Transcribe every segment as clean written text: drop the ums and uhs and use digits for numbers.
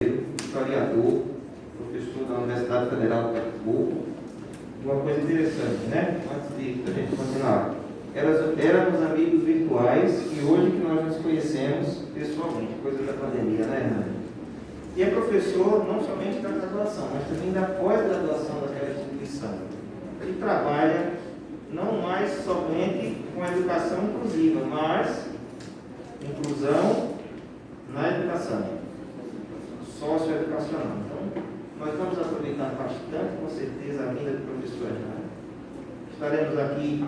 historiador, professor da Universidade Federal de Pernambuco. Uma coisa interessante, né? Antes de a gente continuar. Éramos amigos virtuais e hoje que nós nos conhecemos pessoalmente, coisa da pandemia, né, Hernani? E é professor não somente da graduação, mas também da pós-graduação daquela instituição. Ele trabalha não mais somente com a educação inclusiva, mas inclusão na educação socioeducacional. Então, nós vamos aproveitar bastante, com certeza, a vinda do professor Hernani. Estaremos aqui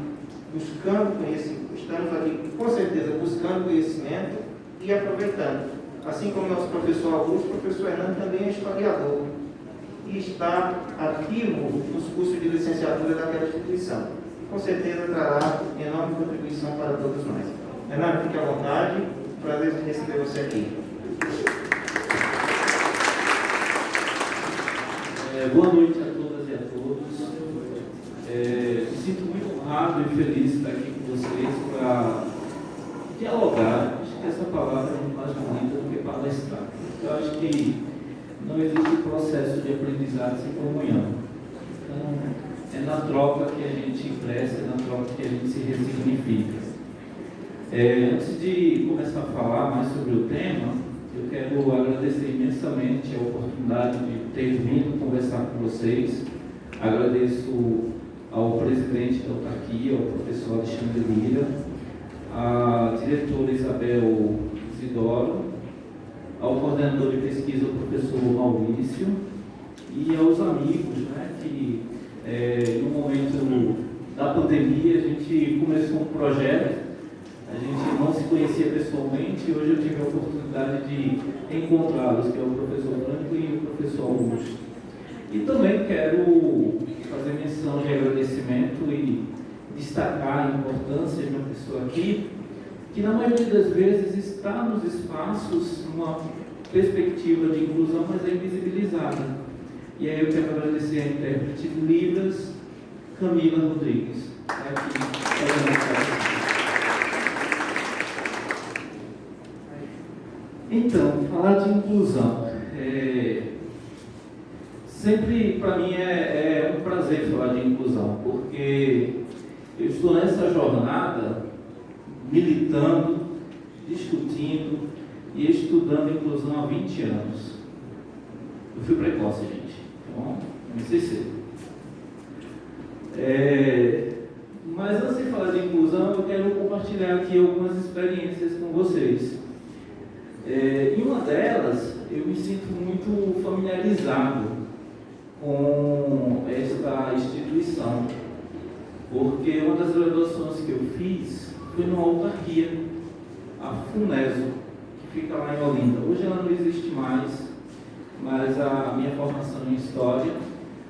buscando conhecimento, estamos aqui, com certeza, buscando conhecimento e aproveitando. Assim como o nosso professor Augusto, o professor Hernani também é historiador e está ativo nos cursos de licenciatura daquela instituição. Com certeza trará enorme contribuição para todos nós. Hernani, fique à vontade, prazer em receber você aqui. Boa noite a todas e a todos. Me sinto muito honrado e feliz de estar aqui com vocês para dialogar. Acho que essa palavra é mais bonita do que palestrar. Eu acho que não existe processo de aprendizado sem comunhão. Então, é na troca que a gente cresce, é na troca que a gente se ressignifica. Antes de começar a falar mais sobre o tema, eu quero agradecer imensamente a oportunidade de ter vindo conversar com vocês. Agradeço ao presidente da autarquia, ao professor Alexandre Lira, à diretora Isabel Isidoro, ao coordenador de pesquisa, o professor Maurício, e aos amigos, né, que no momento da pandemia a gente começou um projeto. A gente não se conhecia pessoalmente e hoje eu tive a oportunidade de encontrá-los, que é o professor Franco e o professor Augusto. E também quero fazer menção de agradecimento e destacar a importância de uma pessoa aqui, que na maioria das vezes está nos espaços numa perspectiva de inclusão, mas é invisibilizada. E aí eu quero agradecer a intérprete de Libras, Camila Rodrigues. Então, falar de inclusão. Sempre para mim é um prazer falar de inclusão, porque eu estou nessa jornada militando, discutindo e estudando inclusão há 20 anos. Eu fui precoce, gente. Então, comecei cedo. Mas antes de falar de inclusão, eu quero compartilhar aqui algumas experiências com vocês. Em uma delas, eu me sinto muito familiarizado com esta instituição, porque uma das graduações que eu fiz foi numa autarquia, a FUNESO, que fica lá em Olinda. Hoje ela não existe mais, mas a minha formação em História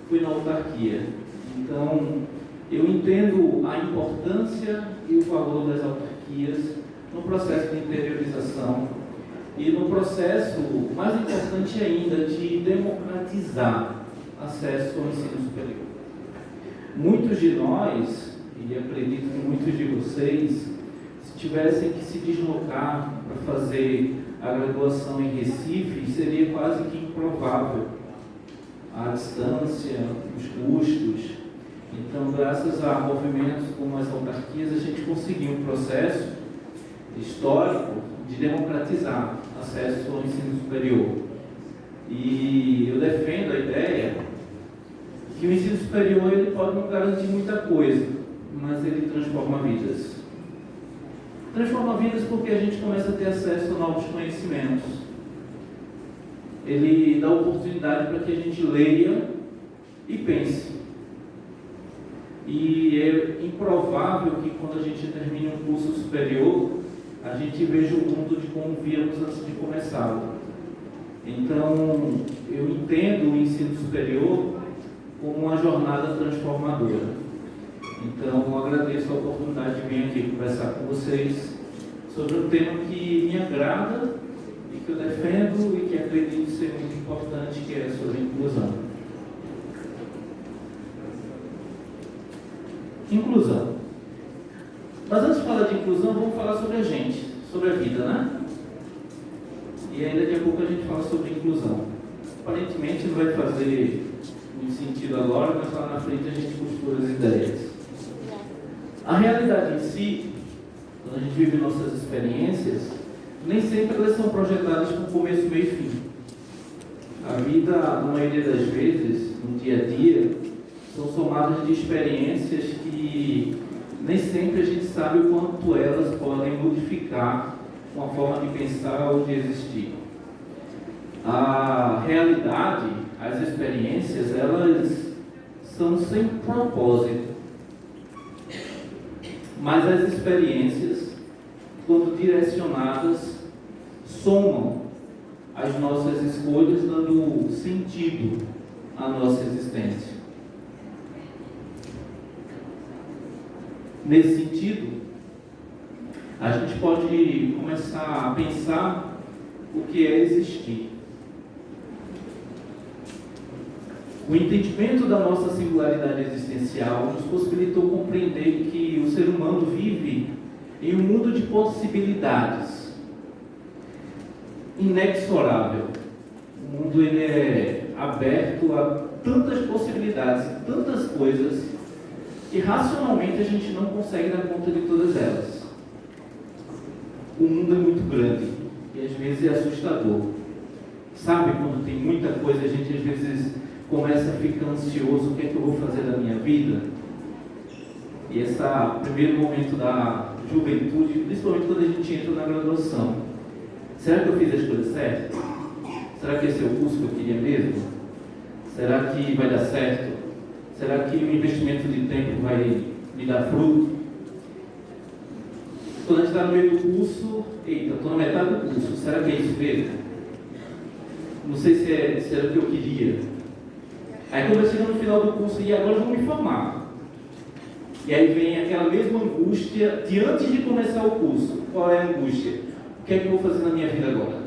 foi na autarquia. Então, eu entendo a importância e o valor das autarquias no processo de interiorização e no processo, mais importante ainda, de democratizar acesso ao ensino superior. Muitos de nós, e acredito que muitos de vocês, se tivessem que se deslocar para fazer a graduação em Recife, seria quase que improvável a distância, os custos. Então, graças a movimentos como as autarquias, a gente conseguiu um processo histórico de democratizar acesso ao ensino superior. E eu defendo a ideia que o ensino superior ele pode não garantir muita coisa, mas ele transforma vidas. Transforma vidas porque a gente começa a ter acesso a novos conhecimentos. Ele dá oportunidade para que a gente leia e pense. E é improvável que quando a gente termine um curso superior, a gente veja o mundo de como víamos antes de começá-lo. Então, eu entendo o ensino superior como uma jornada transformadora. Então, eu agradeço a oportunidade de vir aqui conversar com vocês sobre um tema que me agrada e que eu defendo e que acredito ser muito importante, que é sobre a inclusão. Inclusão. Mas antes de falar de inclusão, vamos falar sobre a gente, sobre a vida, né? E aí daqui a pouco a gente fala sobre inclusão. aparentemente não vai fazer muito sentido agora, mas lá na frente a gente costura as ideias. A realidade em si, quando a gente vive nossas experiências, nem sempre elas são projetadas com começo, meio e fim. A vida, na maioria das vezes, no dia a dia, são somadas de experiências que nem sempre a gente sabe o quanto elas podem modificar uma forma de pensar ou de existir. A realidade, as experiências, elas são sem propósito. Mas as experiências, quando direcionadas, somam as nossas escolhas, dando sentido à nossa existência. Nesse sentido, a gente pode começar a pensar o que é existir. O entendimento da nossa singularidade existencial nos possibilitou compreender que o ser humano vive em um mundo de possibilidades, inexorável. O mundo ele é aberto a tantas possibilidades, tantas coisas, que racionalmente a gente não consegue dar conta de todas elas. O mundo é muito grande e às vezes é assustador. Sabe quando tem muita coisa, a gente às vezes começa a ficar ansioso, o que é que eu vou fazer da minha vida? E esse primeiro momento da juventude, principalmente quando a gente entra na graduação. Será que eu fiz as coisas certas? Será que esse é o curso que eu queria mesmo? Será que vai dar certo? Será que o investimento de tempo vai me dar fruto? Quando a gente está no meio do curso, eita, estou na metade do curso, será que é isso mesmo? Não sei se era o que eu queria. Aí quando eu chego no final do curso, e agora eu vou me formar. E aí vem aquela mesma angústia de antes de começar o curso. Qual é a angústia? O que é que eu vou fazer na minha vida agora?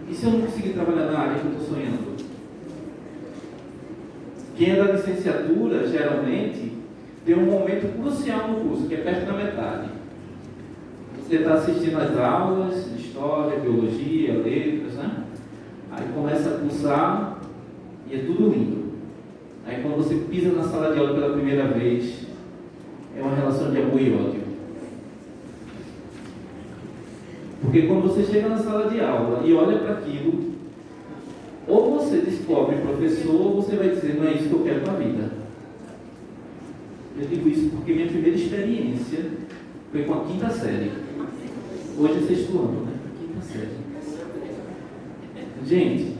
E se eu não conseguir trabalhar na área que eu estou sonhando? Quem é da licenciatura, geralmente, tem um momento crucial no curso, que é perto da metade. Você está assistindo às aulas de História, Biologia, Letras, né? Aí começa a cursar e é tudo lindo. Aí quando você pisa na sala de aula pela primeira vez, é uma relação de amor e ódio. Porque quando você chega na sala de aula e olha para aquilo, ou você descobre professor, ou você vai dizer, não é isso que eu quero para a vida. Eu digo isso porque minha primeira experiência foi com a quinta série. Hoje é sexto ano, né? Quinta série. Gente,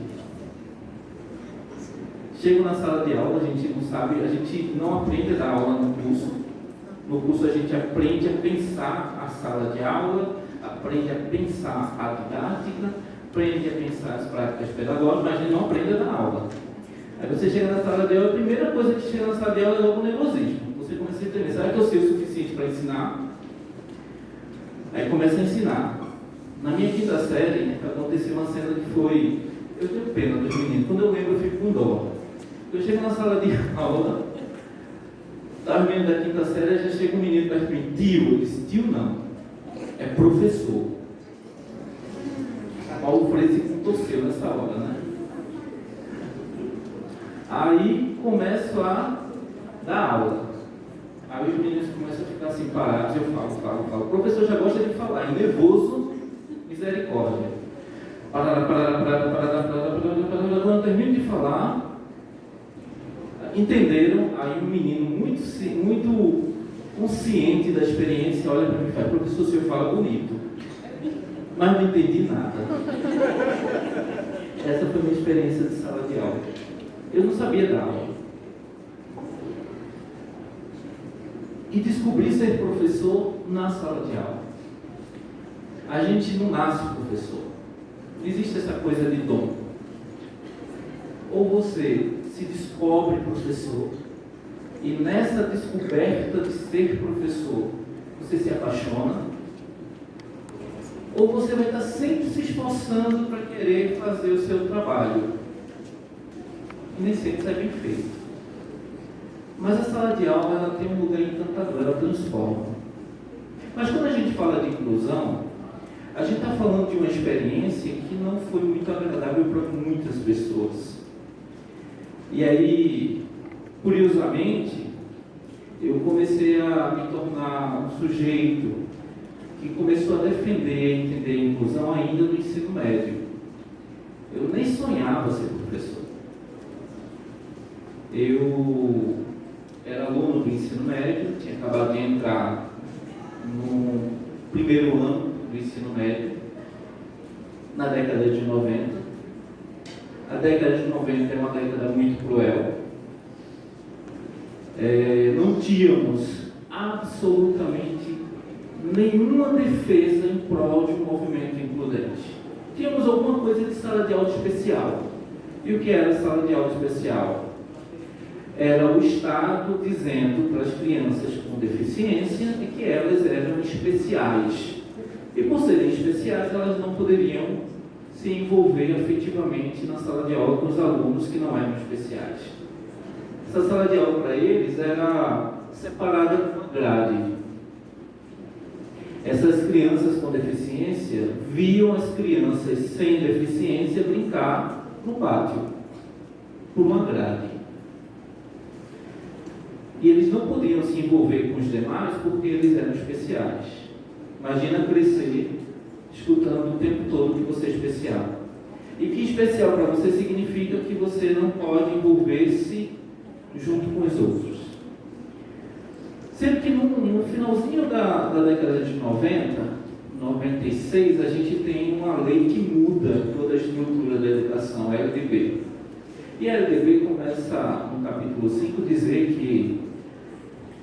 chego na sala de aula, a gente não sabe, a gente não aprende a dar aula no curso. No curso a gente aprende a pensar a sala de aula, aprende a pensar a didática, aprende a pensar as práticas pedagógicas, mas a gente não aprende a dar aula. Aí você chega na sala de aula, a primeira coisa que chega na sala de aula é logo o nervosismo. Você começa a entender, será que eu sei o suficiente para ensinar? Aí começa a ensinar. Na minha quinta série, aconteceu uma cena que foi... Eu tenho pena dos meninos. Quando eu lembro, eu fico com dó. Eu chego na sala de aula, estava menino da quinta série, já chega um menino perto de mim, tio. Eu disse, tio não, é professor. Paulo Freire se torceu nessa hora, né? Aí começo a dar aula. Aí os meninos começam a ficar assim parados, eu falo. O professor já gosta de falar, e nervoso, misericórdia. Quando termino de falar, entenderam, aí um menino muito consciente da experiência olha para mim e fala, professor, o senhor fala bonito, mas não entendi nada. Essa foi a minha experiência de sala de aula. Eu não sabia dar aula. E descobri ser professor na sala de aula. A gente não nasce professor. Não existe essa coisa de dom. Ou você se descobre professor, e nessa descoberta de ser professor, você se apaixona, ou você vai estar sempre se esforçando para querer fazer o seu trabalho. E nem sempre isso é bem feito. Mas a sala de aula ela tem um lugar encantador, ela transforma. Mas quando a gente fala de inclusão, A gente está falando de uma experiência que não foi muito agradável para muitas pessoas. E aí, curiosamente, eu comecei a me tornar um sujeito que começou a defender e entender a inclusão ainda no ensino médio. Eu nem sonhava ser professor. Eu era aluno do ensino médio, tinha acabado de entrar no primeiro ano do ensino médio, na década de 90. A década de 90 é uma década muito cruel. Não tínhamos absolutamente nenhuma defesa em prol de um movimento includente. Tínhamos alguma coisa de sala de aula especial. E o que era sala de aula especial? Era o Estado dizendo para as crianças com deficiência que elas eram especiais. E por serem especiais, elas não poderiam se envolver afetivamente na sala de aula com os alunos que não eram especiais. Essa sala de aula para eles era separada por uma grade. Essas crianças com deficiência viam as crianças sem deficiência brincar no pátio, por uma grade. E eles não podiam se envolver com os demais porque eles eram especiais. Imagina crescer escutando o tempo todo que você é especial. E que especial para você significa que você não pode envolver-se junto com os outros. Sendo que no finalzinho da década de 90, 96, a gente tem uma lei que muda toda a estrutura da educação, a LDB. E a LDB começa, no capítulo 5, dizer que,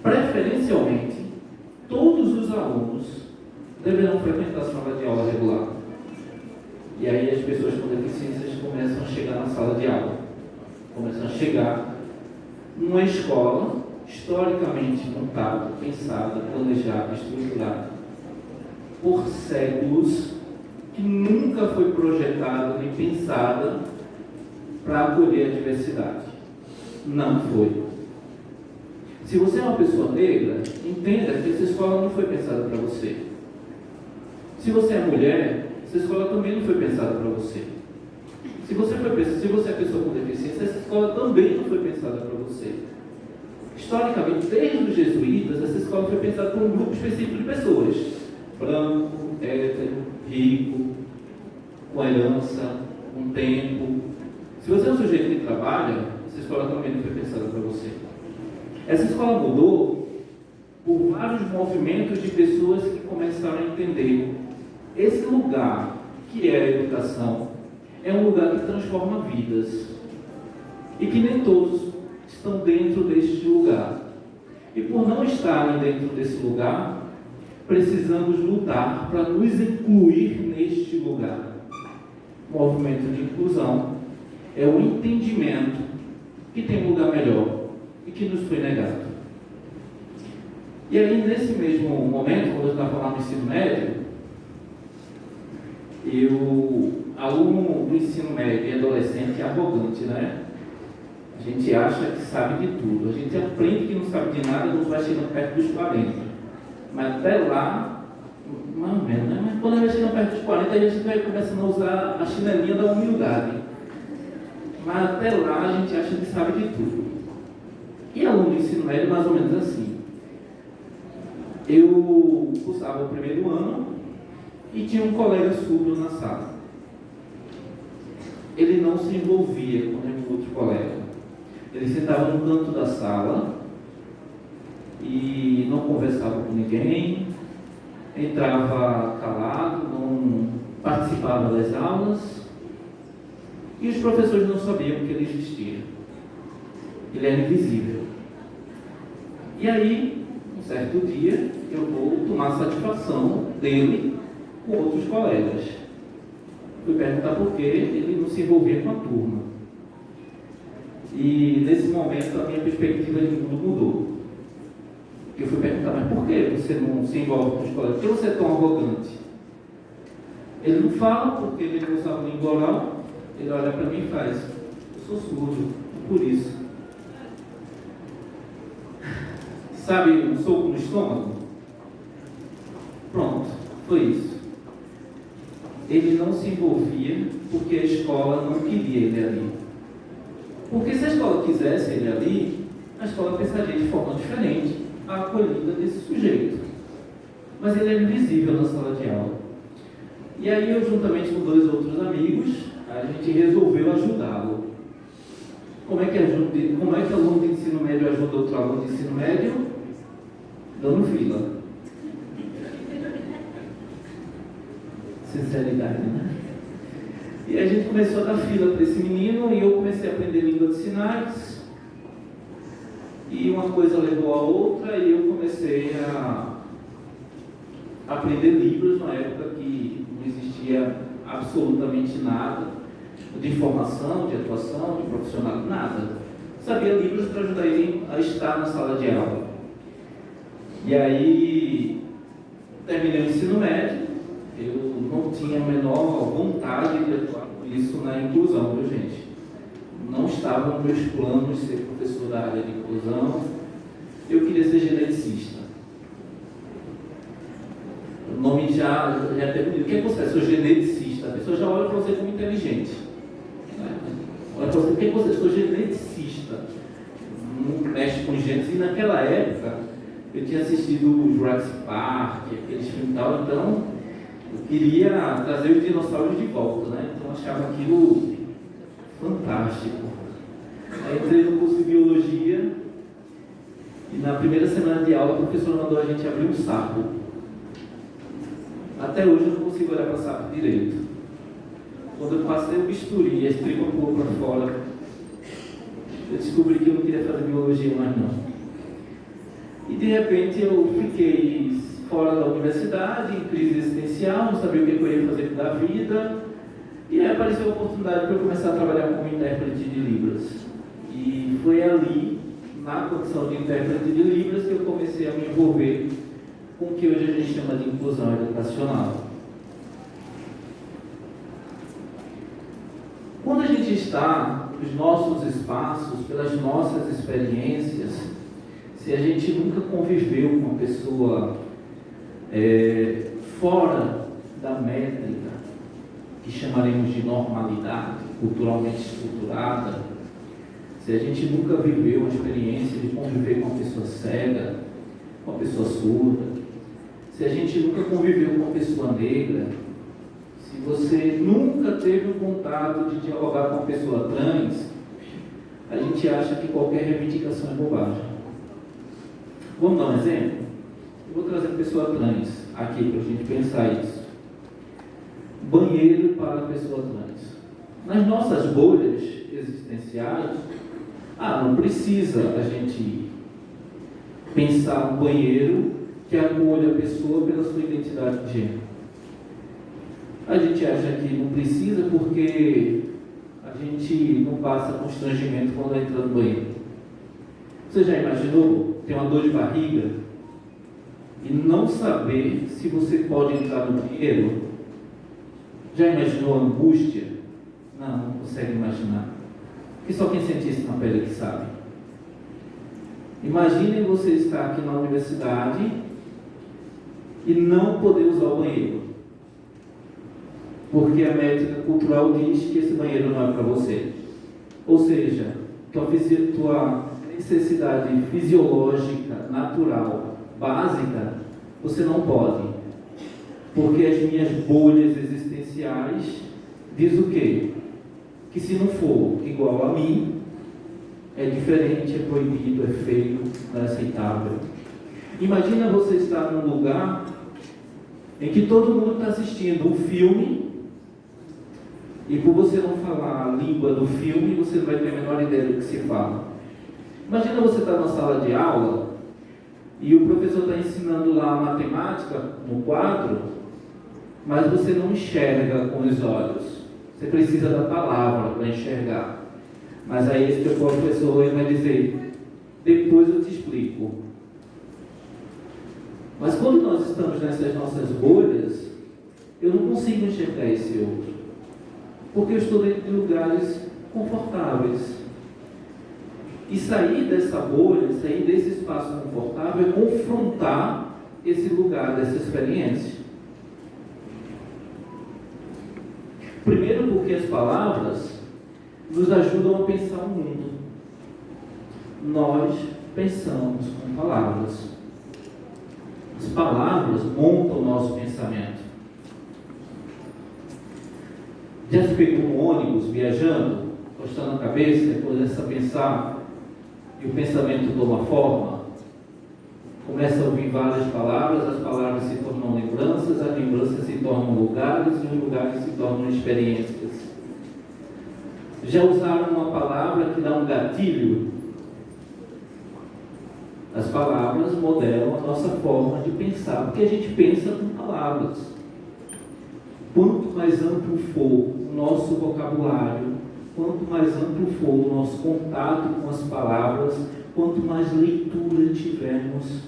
preferencialmente, todos os alunos deverão frequentar a sala de aula regular. E aí as pessoas com deficiências começam a chegar na sala de aula. Começam a chegar numa escola historicamente montada, pensada, planejada, estruturada por séculos, que nunca foi projetada nem pensada para acolher a diversidade. Não foi. Se você é uma pessoa negra, entenda que essa escola não foi pensada para você. Se você é mulher, essa escola também não foi pensada para você. Se você é pessoa com deficiência, essa escola também não foi pensada para você. Historicamente, desde os jesuítas, essa escola foi pensada por um grupo específico de pessoas. Branco, hétero, rico, com herança, com tempo. Se você é um sujeito que trabalha, essa escola também não foi pensada para você. Essa escola mudou por vários movimentos de pessoas que começaram a entender esse lugar que é a educação é um lugar que transforma vidas e que nem todos estão dentro deste lugar. E por não estarem dentro desse lugar, precisamos lutar para nos incluir neste lugar. O movimento de inclusão é o entendimento que tem um lugar melhor e que nos foi negado. E aí, nesse mesmo momento, quando eu estava falando do ensino médio, aluno do ensino médio e adolescente é arrogante, né? A gente acha que sabe de tudo. A gente aprende que não sabe de nada quando vai chegando perto dos 40. Mas até lá, mais ou menos, né? Mas quando vai chegando perto dos 40, a gente vai começando a usar a chinelinha da humildade. Mas até lá, a gente acha que sabe de tudo. E aluno do ensino médio, mais ou menos assim. Eu cursava o primeiro ano e tinha um colega surdo na sala. Ele não se envolvia com nenhum outro colega. Ele sentava no canto da sala e não conversava com ninguém, entrava calado, não participava das aulas e os professores não sabiam que ele existia. Ele era invisível. E aí, um certo dia, eu vou tomar satisfação dele com outros colegas. Fui perguntar por que ele não se envolvia com a turma. E nesse momento a minha perspectiva de mundo mudou. Eu fui perguntar, mas por que você não se envolve com os colegas? Por que você é tão arrogante? Ele não fala porque ele não sabe língua oral. Ele olha para mim e faz, eu sou surdo, por isso. Sabe, um soco no estômago? Pronto, foi isso. ele não se envolvia porque a escola não queria ele ali. Porque se a escola quisesse ele ali, a escola pensaria de forma diferente a acolhida desse sujeito. Mas ele era invisível na sala de aula. E aí eu, juntamente com 2 outros amigos, a gente resolveu ajudá-lo. Como é que aluno de ensino médio ajuda outro aluno de ensino médio? Dando fila. Sinceridade, né? E a gente começou a dar fila para esse menino e eu comecei a aprender língua de sinais. E uma coisa levou a outra e eu comecei a aprender Libras na época que não existia absolutamente nada de formação, de atuação, de profissional, nada. Sabia Libras para ajudar ele a estar na sala de aula. E aí, terminei o ensino médio, eu não tinha a menor vontade de atuar com isso na inclusão, viu, gente? Não estavam meus planos de ser professor da área de inclusão, eu queria ser geneticista. O nome já é até bonito. O que é que você é? Sou geneticista. A pessoa já olha para você como inteligente. Olha para você, o que é que você é? Sou geneticista. Não mexe com genes. E naquela época, eu tinha assistido o Jurassic Park, aqueles filmes e tal, então eu queria trazer os dinossauros de volta, né? Então eu achava aquilo fantástico. Aí entrei no curso de biologia e na primeira semana de aula a professora mandou a gente abrir um sapo. Até hoje eu não consigo olhar para o sapo direito. Quando eu passei o bisturi e a estripa pulou para fora, eu descobri que eu não queria fazer biologia mais não. E de repente eu fiquei fora da universidade, em crise existencial, não sabia o que eu ia fazer da vida. E aí apareceu a oportunidade para eu começar a trabalhar como intérprete de Libras. E foi ali, na condição de intérprete de Libras, que eu comecei a me envolver com o que hoje a gente chama de inclusão educacional. Quando a gente está nos nossos espaços, pelas nossas experiências, se a gente nunca conviveu com uma pessoa fora da métrica, que chamaremos de normalidade, culturalmente estruturada, se a gente nunca viveu uma experiência de conviver com uma pessoa cega, com uma pessoa surda, se a gente nunca conviveu com uma pessoa negra, se você nunca teve um contato de dialogar com uma pessoa trans, a gente acha que qualquer reivindicação é bobagem. Vamos dar um exemplo? Eu vou trazer a pessoa trans aqui para a gente pensar isso. Banheiro para a pessoa trans. Nas nossas bolhas existenciais, não precisa a gente pensar um banheiro que acolha a pessoa pela sua identidade de gênero. A gente acha que não precisa porque a gente não passa constrangimento quando entra no banheiro. Você já imaginou ter uma dor de barriga e não saber se você pode entrar no banheiro? Já imaginou a angústia? Não consegue imaginar. Porque só quem sente isso na pele que sabe. Imaginem você estar aqui na universidade e não poder usar o banheiro. Porque a métrica cultural diz que esse banheiro não é para você. Ou seja, tua necessidade fisiológica, natural, básica, você não pode. Porque as minhas bolhas existenciais diz o quê? Que se não for igual a mim, é diferente, é proibido, é feio, não é aceitável. Imagina você estar num lugar em que todo mundo está assistindo um filme e por você não falar a língua do filme, você não vai ter a menor ideia do que se fala. Imagina você estar numa sala de aula e o professor está ensinando lá a matemática no quadro, mas você não enxerga com os olhos. Você precisa da palavra para enxergar. Mas aí esse teu professor ele vai dizer, depois eu te explico. Mas quando nós estamos nessas nossas bolhas, eu não consigo enxergar esse outro. Porque eu estou dentro de lugares confortáveis. E sair dessa bolha, sair desse espaço confortável é confrontar esse lugar, dessa experiência. Primeiro, porque as palavras nos ajudam a pensar o mundo. Nós pensamos com palavras. As palavras montam o nosso pensamento. Já se pegou um ônibus viajando, postando a cabeça e começa a pensar, e o pensamento toma forma? Começa a ouvir várias palavras, as palavras se tornam lembranças, as lembranças se tornam lugares, e os lugares se tornam experiências. Já usaram uma palavra que dá um gatilho? As palavras modelam a nossa forma de pensar, porque a gente pensa com palavras. Quanto mais amplo for o nosso vocabulário, quanto mais amplo for o nosso contato com as palavras, quanto mais leitura tivermos,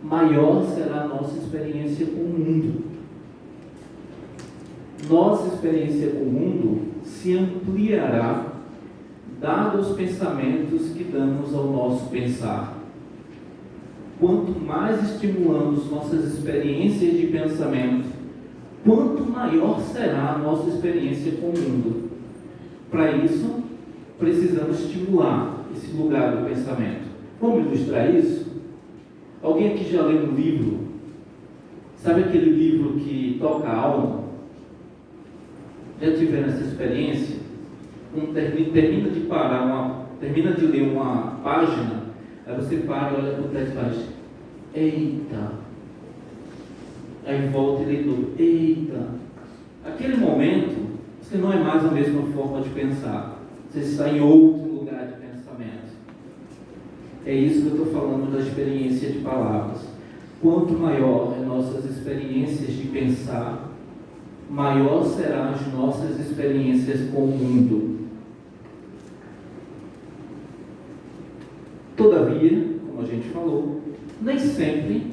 maior será a nossa experiência com o mundo. Nossa experiência com o mundo se ampliará, dado os pensamentos que damos ao nosso pensar. Quanto mais estimulamos nossas experiências de pensamento, quanto maior será a nossa experiência com o mundo. Para isso, precisamos estimular esse lugar do pensamento. Vamos ilustrar isso? Alguém aqui já leu um livro? Sabe aquele livro que toca a alma? Já tiveram essa experiência? Termina de ler uma página, aí você para, olha para trás e faz: eita! Aí volta e lê tudo: eita! Aquele momento, você não é mais a mesma forma de pensar. Você está em outro lugar de pensamento. É isso que eu estou falando da experiência de palavras. Quanto maior as nossas experiências de pensar, maior serão as nossas experiências com o mundo. Todavia, como a gente falou, nem sempre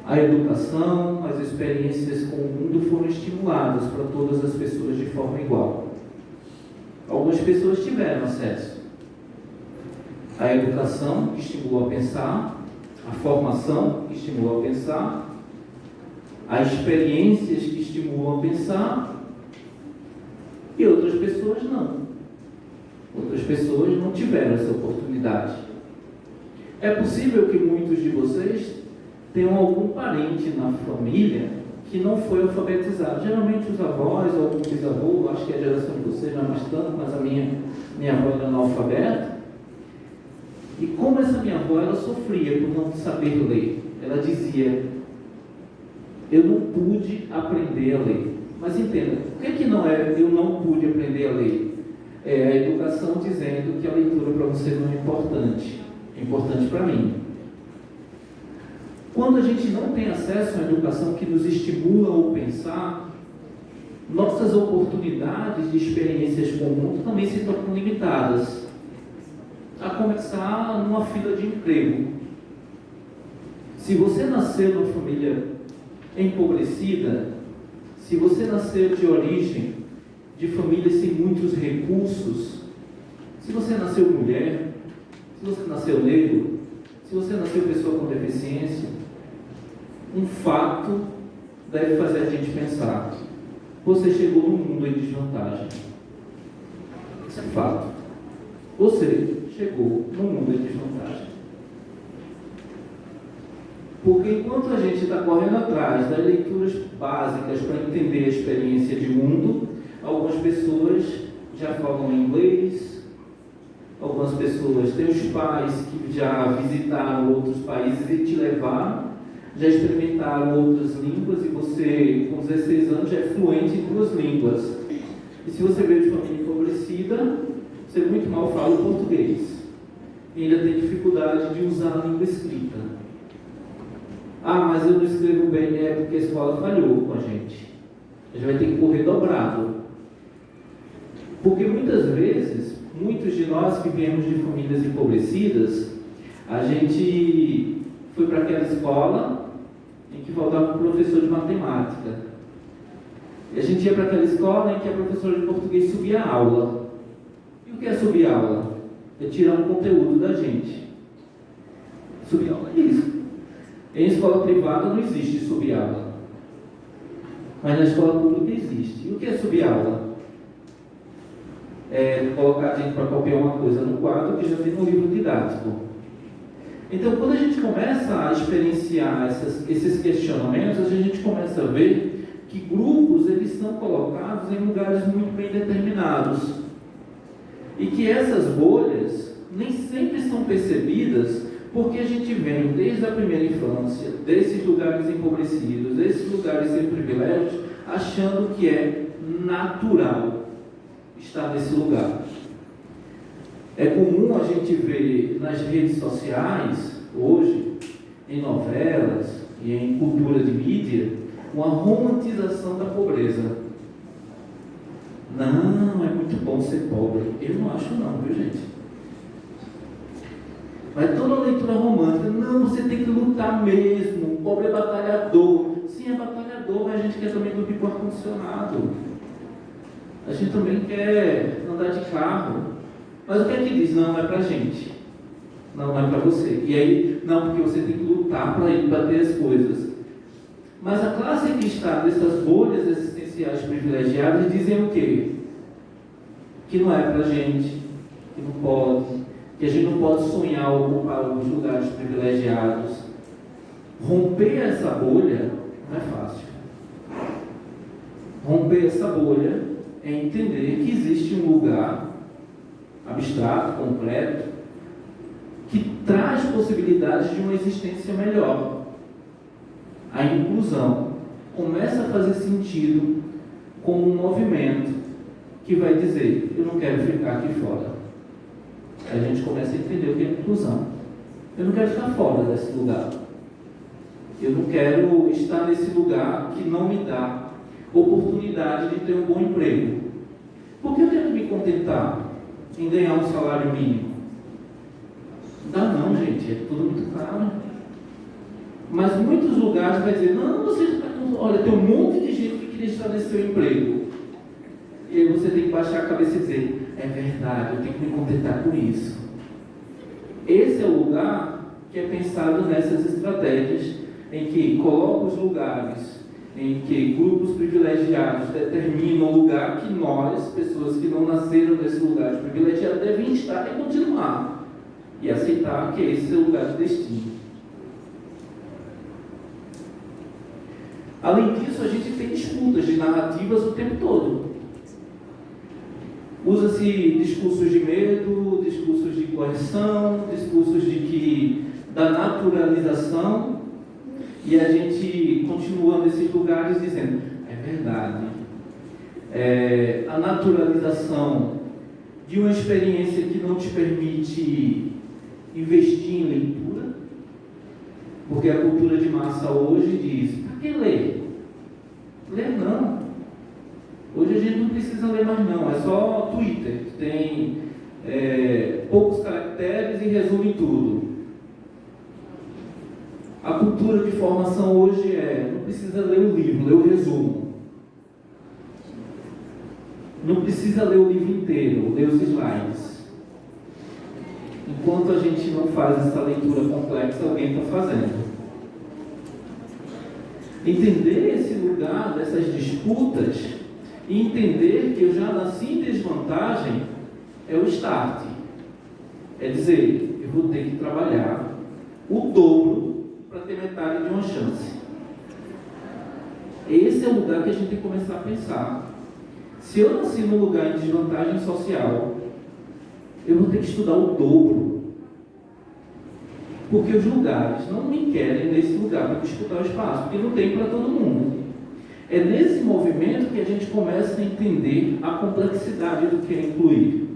a educação, as experiências com o mundo foram estimuladas para todas as pessoas de forma igual. Algumas pessoas tiveram acesso à educação, que estimulou a pensar, à formação, que estimulou a pensar, às experiências que estimulam a pensar, e outras pessoas não. Outras pessoas não tiveram essa oportunidade. É possível que muitos de vocês tenham algum parente na família que não foi alfabetizado. Geralmente os avós ou algum bisavô, acho que a geração de vocês não é mais tanto, mas a minha avó era analfabeta. E como essa minha avó, ela sofria por não saber ler. Ela dizia: eu não pude aprender a ler. Mas entenda, o que não é eu não pude aprender a ler? É a educação dizendo que a leitura para você não é importante. É importante para mim. Quando a gente não tem acesso à educação que nos estimula a pensar, nossas oportunidades de experiências com o mundo também se tornam limitadas. A começar numa fila de emprego. Se você nasceu numa família empobrecida, se você nasceu de origem de famílias sem muitos recursos, se você nasceu mulher, se você nasceu negro, se você nasceu pessoa com deficiência, um fato deve fazer a gente pensar: você chegou no mundo em desvantagem. Isso é fato. Você chegou no mundo em desvantagem. Porque enquanto a gente está correndo atrás das leituras básicas para entender a experiência de mundo, algumas pessoas já falam inglês, algumas pessoas têm os pais que já visitaram outros países e te levaram, já experimentaram outras línguas, e você, com 16 anos, já é fluente em 2 línguas. E se você veio de família empobrecida, você muito mal fala o português. E ainda tem dificuldade de usar a língua escrita. Ah, mas eu não escrevo bem, é porque a escola falhou com a gente. A gente vai ter que correr dobrado. Porque muitas vezes, muitos de nós que viemos de famílias empobrecidas, a gente foi para aquela escola em que faltava um professor de matemática. E a gente ia para aquela escola em que a professora de português subia a aula. E o que é subir a aula? É tirar um conteúdo da gente. Subir a aula é isso. Em escola privada não existe subir aula. mas na escola pública existe. E o que é subaula? É colocar a gente para copiar uma coisa no quadro que já tem no livro didático. Então, quando a gente começa a experienciar esses questionamentos, a gente começa a ver que grupos eles são colocados em lugares muito bem determinados. E que essas bolhas nem sempre são percebidas porque a gente vem desde a primeira infância, desses lugares empobrecidos, desses lugares sem privilégios, achando que é natural estar nesse lugar. É comum a gente ver nas redes sociais, hoje, em novelas e em cultura de mídia, uma romantização da pobreza. Não, é muito bom ser pobre. Eu não acho não, viu gente? Mas toda leitura romântica, não, você tem que lutar mesmo, o pobre é batalhador. Sim, é batalhador, mas a gente quer também dormir com ar-condicionado. A gente também quer andar de carro. Mas o que é que diz? Não, é pra gente. Não é pra você. E aí, não, porque você tem que lutar para ter as coisas. Mas a classe que está nessas bolhas existenciais privilegiadas dizem o quê? Que não é pra gente, que não pode, que a gente não pode sonhar ocupar os lugares privilegiados. Romper essa bolha não é fácil. Romper essa bolha é entender que existe um lugar abstrato, concreto, que traz possibilidades de uma existência melhor. A inclusão começa a fazer sentido como um movimento que vai dizer, eu não quero ficar aqui fora. A gente começa a entender o que é inclusão. Eu não quero ficar fora desse lugar. Eu não quero estar nesse lugar que não me dá oportunidade de ter um bom emprego. Por que eu tenho que me contentar em ganhar um salário mínimo? Não dá não, gente, é tudo muito caro. Mas muitos lugares vai dizer, não, você olha, tem um monte de gente que queria estar nesse seu emprego. E aí você tem que baixar a cabeça e dizer, é verdade, eu tenho que me contentar com isso. Esse é o lugar que é pensado nessas estratégias, em que coloca os lugares, em que grupos privilegiados determinam o lugar que nós, pessoas que não nasceram nesse lugar privilegiado, devem estar e continuar. E aceitar que esse é o lugar de destino. Além disso, a gente tem disputas de narrativas o tempo todo. Usa-se discursos de medo, discursos de coerção, discursos da naturalização, e a gente continua nesses lugares dizendo, é verdade, a naturalização de uma experiência que não te permite investir em leitura, porque a cultura de massa hoje diz, para que ler? Ler não. Hoje a gente não precisa ler mais não, é só Twitter, tem poucos caracteres e resume tudo. A cultura de formação hoje não precisa ler o livro, ler o resumo. Não precisa ler o livro inteiro, ler os slides. Enquanto a gente não faz essa leitura complexa, alguém está fazendo. Entender esse lugar dessas disputas e entender que eu já nasci em desvantagem é o start. É dizer, eu vou ter que trabalhar o dobro para ter metade de uma chance. Esse é o lugar que a gente tem que começar a pensar. Se eu nasci num lugar em desvantagem social, eu vou ter que estudar o dobro. Porque os lugares não me querem nesse lugar para disputar o espaço, porque não tem para todo mundo. É nesse movimento que a gente começa a entender a complexidade do que é incluir.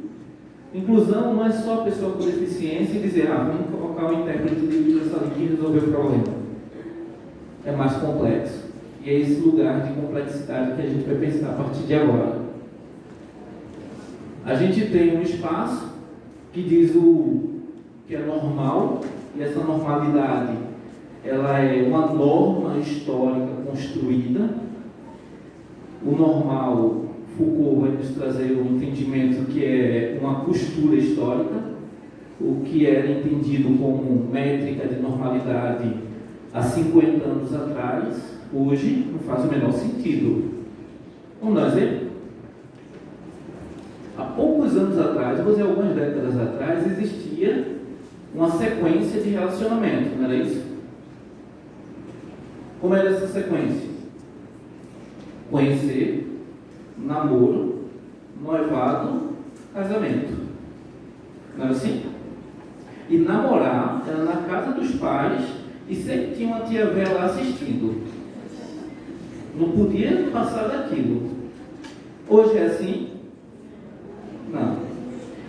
Inclusão não é só a pessoa com deficiência e dizer, vamos colocar um intérprete de língua aqui e resolver o problema. É mais complexo. E é esse lugar de complexidade que a gente vai pensar a partir de agora. A gente tem um espaço que diz o que é normal, e essa normalidade ela é uma norma histórica construída. O normal, Foucault vai nos trazer um entendimento que é uma costura histórica, o que era entendido como métrica de normalidade há 50 anos atrás, Hoje não faz o menor sentido. Vamos dar um exemplo? Há poucos anos atrás, vou dizer algumas décadas atrás, existia uma sequência de relacionamento, não era isso? Como era essa sequência? Conhecer, namoro, noivado, casamento. Não era assim? E namorar era na casa dos pais e sempre tinha uma tia velha lá assistindo. Não podia passar daquilo. Hoje é assim? Não.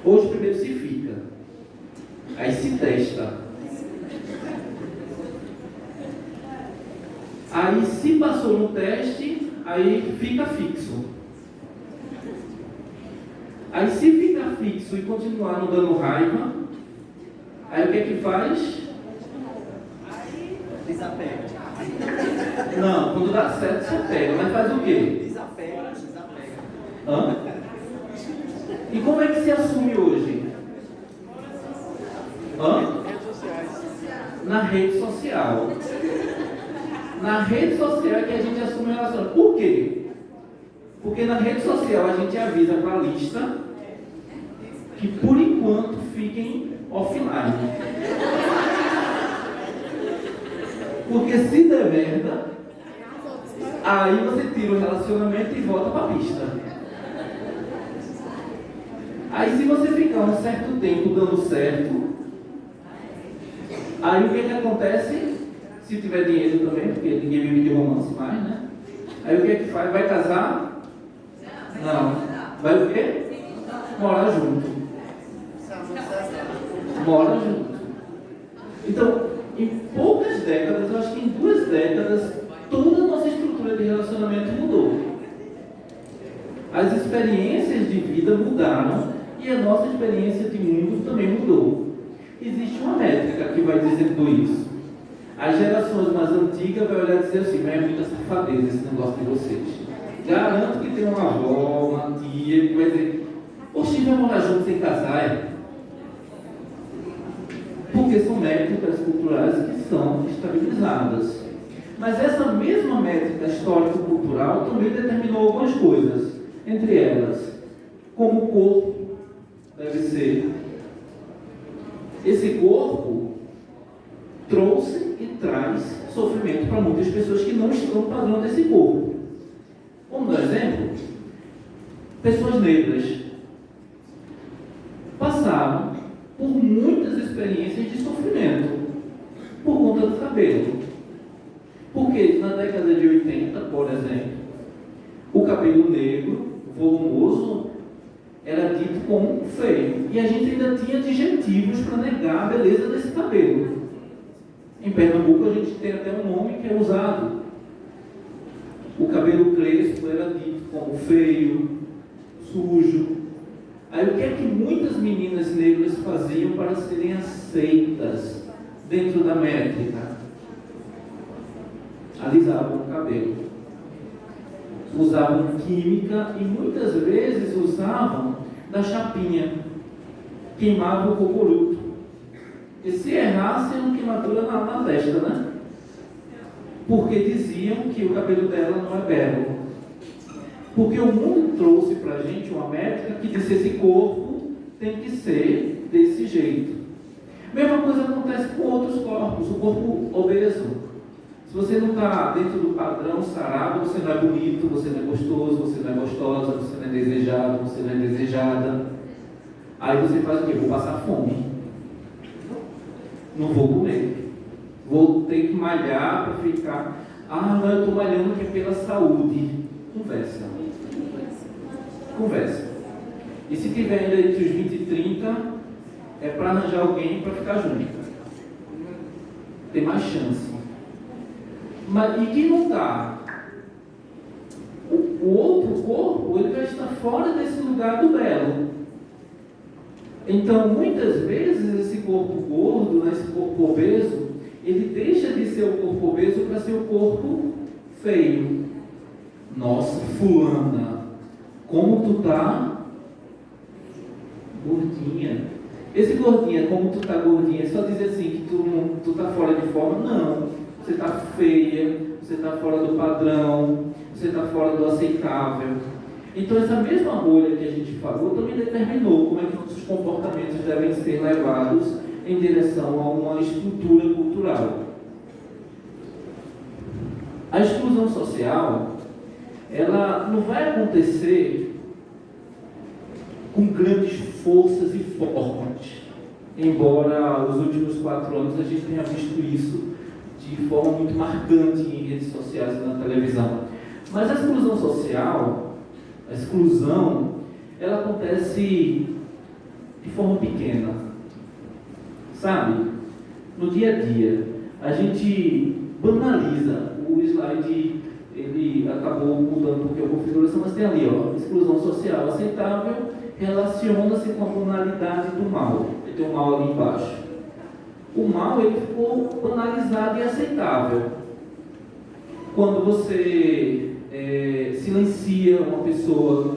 Hoje primeiro se fica, aí se testa, aí se passou no teste, aí fica fixo. Aí se fica fixo e continuar não dando raiva, aí o que é que faz? Desapega. Não, quando dá certo se apega, mas faz o quê? Desapega. Hã? E como é que se assume hoje? Hã? Na rede social. Na rede social é que a gente assume o relacionamento. Por quê? Porque na rede social a gente avisa para a lista que por enquanto fiquem offline. Porque se der merda, aí você tira o relacionamento e volta para a pista. Aí se você ficar um certo tempo dando certo, aí o que acontece? Se tiver dinheiro também, porque ninguém vive de romance mais, né? Aí o que é que faz? Vai casar? Não. Vai o quê? Morar junto. Mora junto. Então, em poucas décadas, eu acho que em 2 décadas, toda a nossa estrutura de relacionamento mudou. As experiências de vida mudaram e a nossa experiência de mundo também mudou. Existe uma métrica que vai dizendo isso. As gerações mais antigas vão olhar e dizer assim, mas é muita safadeza esse negócio de vocês. Garanto que tem uma avó, uma tia que vai dizer, oxe, vai morar junto sem casar, é? Porque são métricas culturais que são estabilizadas. Mas essa mesma métrica histórico-cultural também determinou algumas coisas. Entre elas, como o corpo deve ser. Esse corpo trouxe e traz sofrimento para muitas pessoas que não estão no padrão desse corpo. Vamos dar exemplo? Pessoas negras passaram por muitas experiências de sofrimento por conta do cabelo. Porque na década de 80, por exemplo, o cabelo negro, volumoso, era dito como feio. E a gente ainda tinha adjetivos para negar a beleza desse cabelo. Em Pernambuco a gente tem até um nome que é usado. O cabelo crespo era dito como feio, sujo. Aí o que é que muitas meninas negras faziam para serem aceitas dentro da métrica? Alisavam o cabelo. Usavam química e muitas vezes usavam da chapinha. Queimavam o cocoruto. E se errasse, era uma queimadura na testa, né? Porque diziam que o cabelo dela não é belo. Porque o mundo trouxe para a gente uma métrica que disse esse corpo tem que ser desse jeito. Mesma coisa acontece com outros corpos. O corpo obeso. Se você não está dentro do padrão sarado, você não é bonito, você não é gostoso, você não é gostosa, você não é desejado, você não é desejada. Aí você faz o quê? Vou passar fome. Não vou comer. Vou ter que malhar para ficar. Ah, não, eu estou malhando que é pela saúde. Conversa. E se tiver ainda entre os 20 e 30, é para arranjar alguém para ficar junto. Tem mais chance. Mas, e quem não está? O outro corpo, ele vai estar fora desse lugar do belo. Então, muitas vezes, esse corpo gordo, né, esse corpo obeso, ele deixa de ser o corpo obeso para ser o corpo feio. Nossa, fulana, como tu tá gordinha. Esse gordinha, como tu tá gordinha, só dizer assim que tu tá fora de forma? Não. você está feia, você está fora do padrão, você está fora do aceitável. Então essa mesma bolha que a gente falou também determinou como é que nossos comportamentos devem ser levados em direção a uma estrutura cultural. A exclusão social, ela não vai acontecer com grandes forças e formas, embora os últimos 4 anos a gente tenha visto isso de forma muito marcante em redes sociais e na televisão. Mas a exclusão social, a exclusão, ela acontece de forma pequena, sabe? No dia a dia, a gente banaliza. O slide, ele acabou mudando um pouquinho a configuração, mas tem ali, ó, exclusão social aceitável relaciona-se com a banalidade do mal. Tem um mal ali embaixo. O mal, ele ficou banalizado e aceitável. Quando você silencia uma pessoa,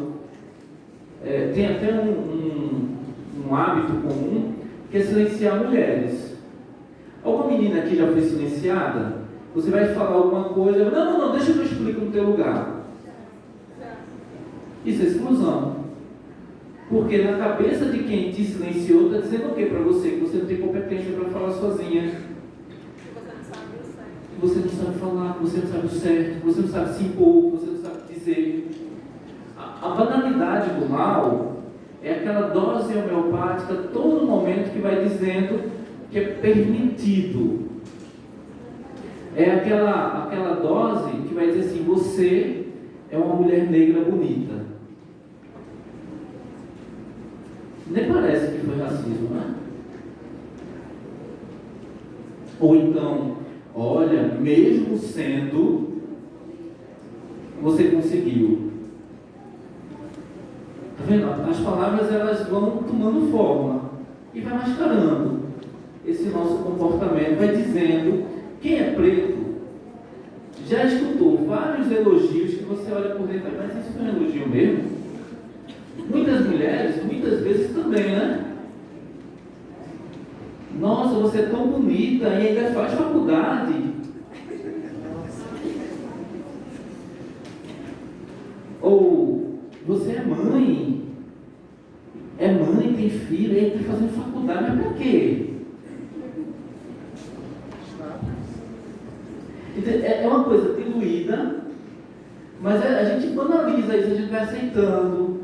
tem até um hábito comum, que é silenciar mulheres. Alguma menina aqui já foi silenciada? Você vai falar alguma coisa, não, deixa eu explicar no teu lugar. Isso é exclusão. Porque na cabeça de quem te silenciou, está dizendo o que para você? Que você não tem competência para falar sozinha. Que você não sabe falar, que você não sabe o certo, que você não sabe se impor, que você não sabe dizer. A banalidade do mal é aquela dose homeopática todo momento que vai dizendo que é permitido. É aquela dose que vai dizer assim, você é uma mulher negra bonita. Nem parece que foi racismo, né? Ou então, olha, mesmo sendo, você conseguiu. Tá vendo? As palavras, elas vão tomando forma e vai mascarando esse nosso comportamento, vai dizendo. Quem é preto já escutou vários elogios que você olha por dentro, mas isso foi um elogio mesmo? Muitas mulheres, muitas vezes também, né? Nossa, você é tão bonita e ainda faz faculdade. Ou você é mãe, tem filho, e está fazendo faculdade, mas para quê? É uma coisa diluída, mas a gente banaliza isso, a gente vai aceitando,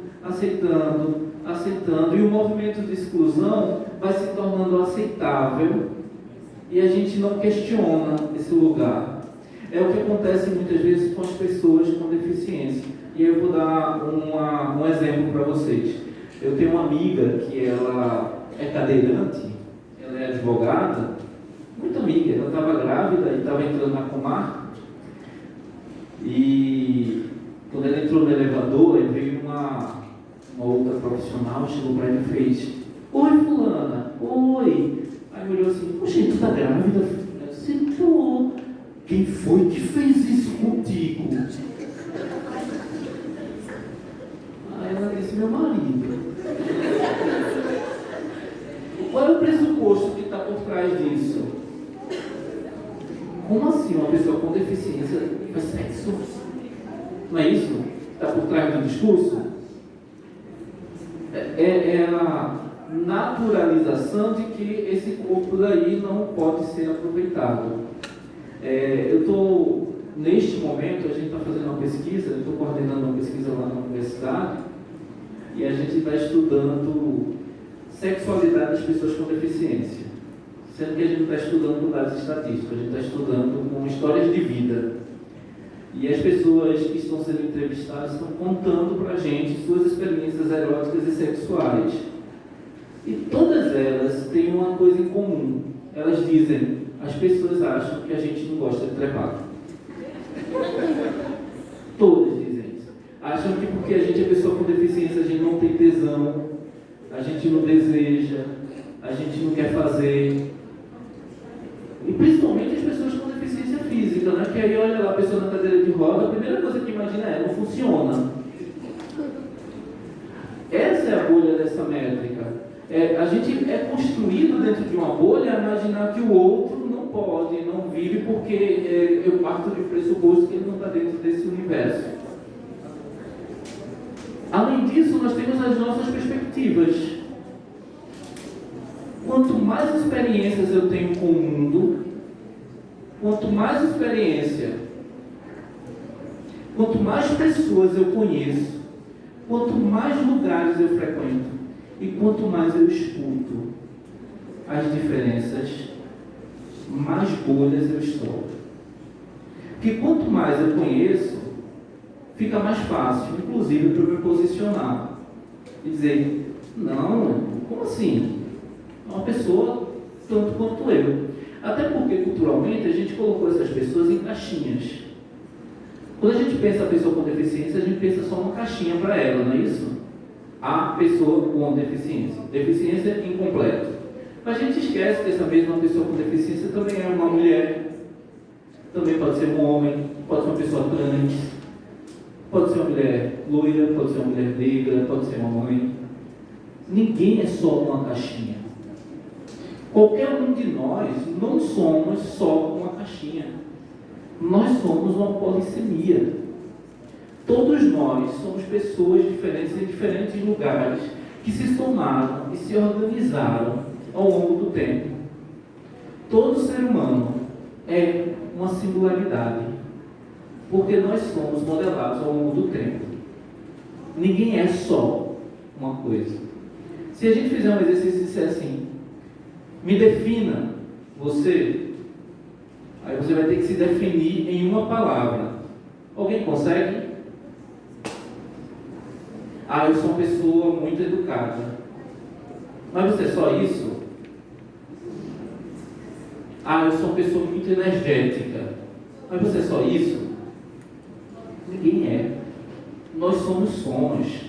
e o movimento de exclusão vai se tornando aceitável, e a gente não questiona esse lugar. É o que acontece muitas vezes com as pessoas com deficiência. E eu vou dar um exemplo para vocês. Eu tenho uma amiga que ela é cadeirante, ela é advogada, muito amiga, ela estava grávida e estava entrando na Comar, e quando ela entrou no elevador, veio uma outra profissional, chegou para ela e fez: oi fulana, oi. Aí olhou assim: poxa, tu tá grávida? Eu disse: tô. Quem foi que fez isso contigo? Aí ela disse: meu marido. Qual é o pressuposto que está por trás disso? Como assim uma pessoa com deficiência faz sexo? Não é isso? Está por trás do discurso? É a naturalização de que esse corpo daí não pode ser aproveitado. Eu estou, neste momento, a gente está fazendo uma pesquisa, eu estou coordenando uma pesquisa lá na universidade, e a gente está estudando sexualidade das pessoas com deficiência. Sendo que a gente está estudando com dados estatísticos, a gente está estudando com histórias de vida. E as pessoas que estão sendo entrevistadas estão contando para a gente suas experiências eróticas e sexuais. E todas elas têm uma coisa em comum. Elas dizem: as pessoas acham que a gente não gosta de trepar. Todas dizem isso. Acham que porque a gente é pessoa com deficiência, a gente não tem tesão, a gente não deseja, a gente não quer fazer. E principalmente as pessoas com deficiência física, né? Que aí olha lá a pessoa na cadeira de roda, a primeira coisa que imagina não funciona. Essa é a bolha dessa métrica. A gente é construído dentro de uma bolha a imaginar que o outro não não pode, não vive, porque eu parto de pressuposto que ele não está dentro desse universo. Além disso, nós temos as nossas perspectivas. Quanto mais experiências eu tenho com o mundo, quanto mais experiência, quanto mais pessoas eu conheço, quanto mais lugares eu frequento e quanto mais eu escuto as diferenças, mais bolhas eu estou. Porque quanto mais eu conheço, fica mais fácil, inclusive, para eu me posicionar e dizer: não, como assim? É uma pessoa tanto quanto eu. Até porque, culturalmente, a gente colocou essas pessoas em caixinhas. Quando a gente pensa a pessoa com deficiência, a gente pensa só uma caixinha para ela, não é isso? A pessoa com deficiência. Deficiência incompleta. Mas a gente esquece que essa mesma pessoa com deficiência também é uma mulher, também pode ser um homem, pode ser uma pessoa trans, pode ser uma mulher loira, pode ser uma mulher negra, pode ser uma mãe. Ninguém é só uma caixinha. Qualquer um de nós não somos só uma caixinha. Nós somos uma polissemia. Todos nós somos pessoas diferentes em diferentes lugares que se somaram e se organizaram ao longo do tempo. Todo ser humano é uma singularidade, porque nós somos modelados ao longo do tempo. Ninguém é só uma coisa. Se a gente fizer um exercício e disser assim: me defina você, aí você vai ter que se definir em uma palavra. Alguém consegue? Eu sou uma pessoa muito educada. Mas você é só isso? Eu sou uma pessoa muito energética. Mas você é só isso? Ninguém é. Nós somos sons.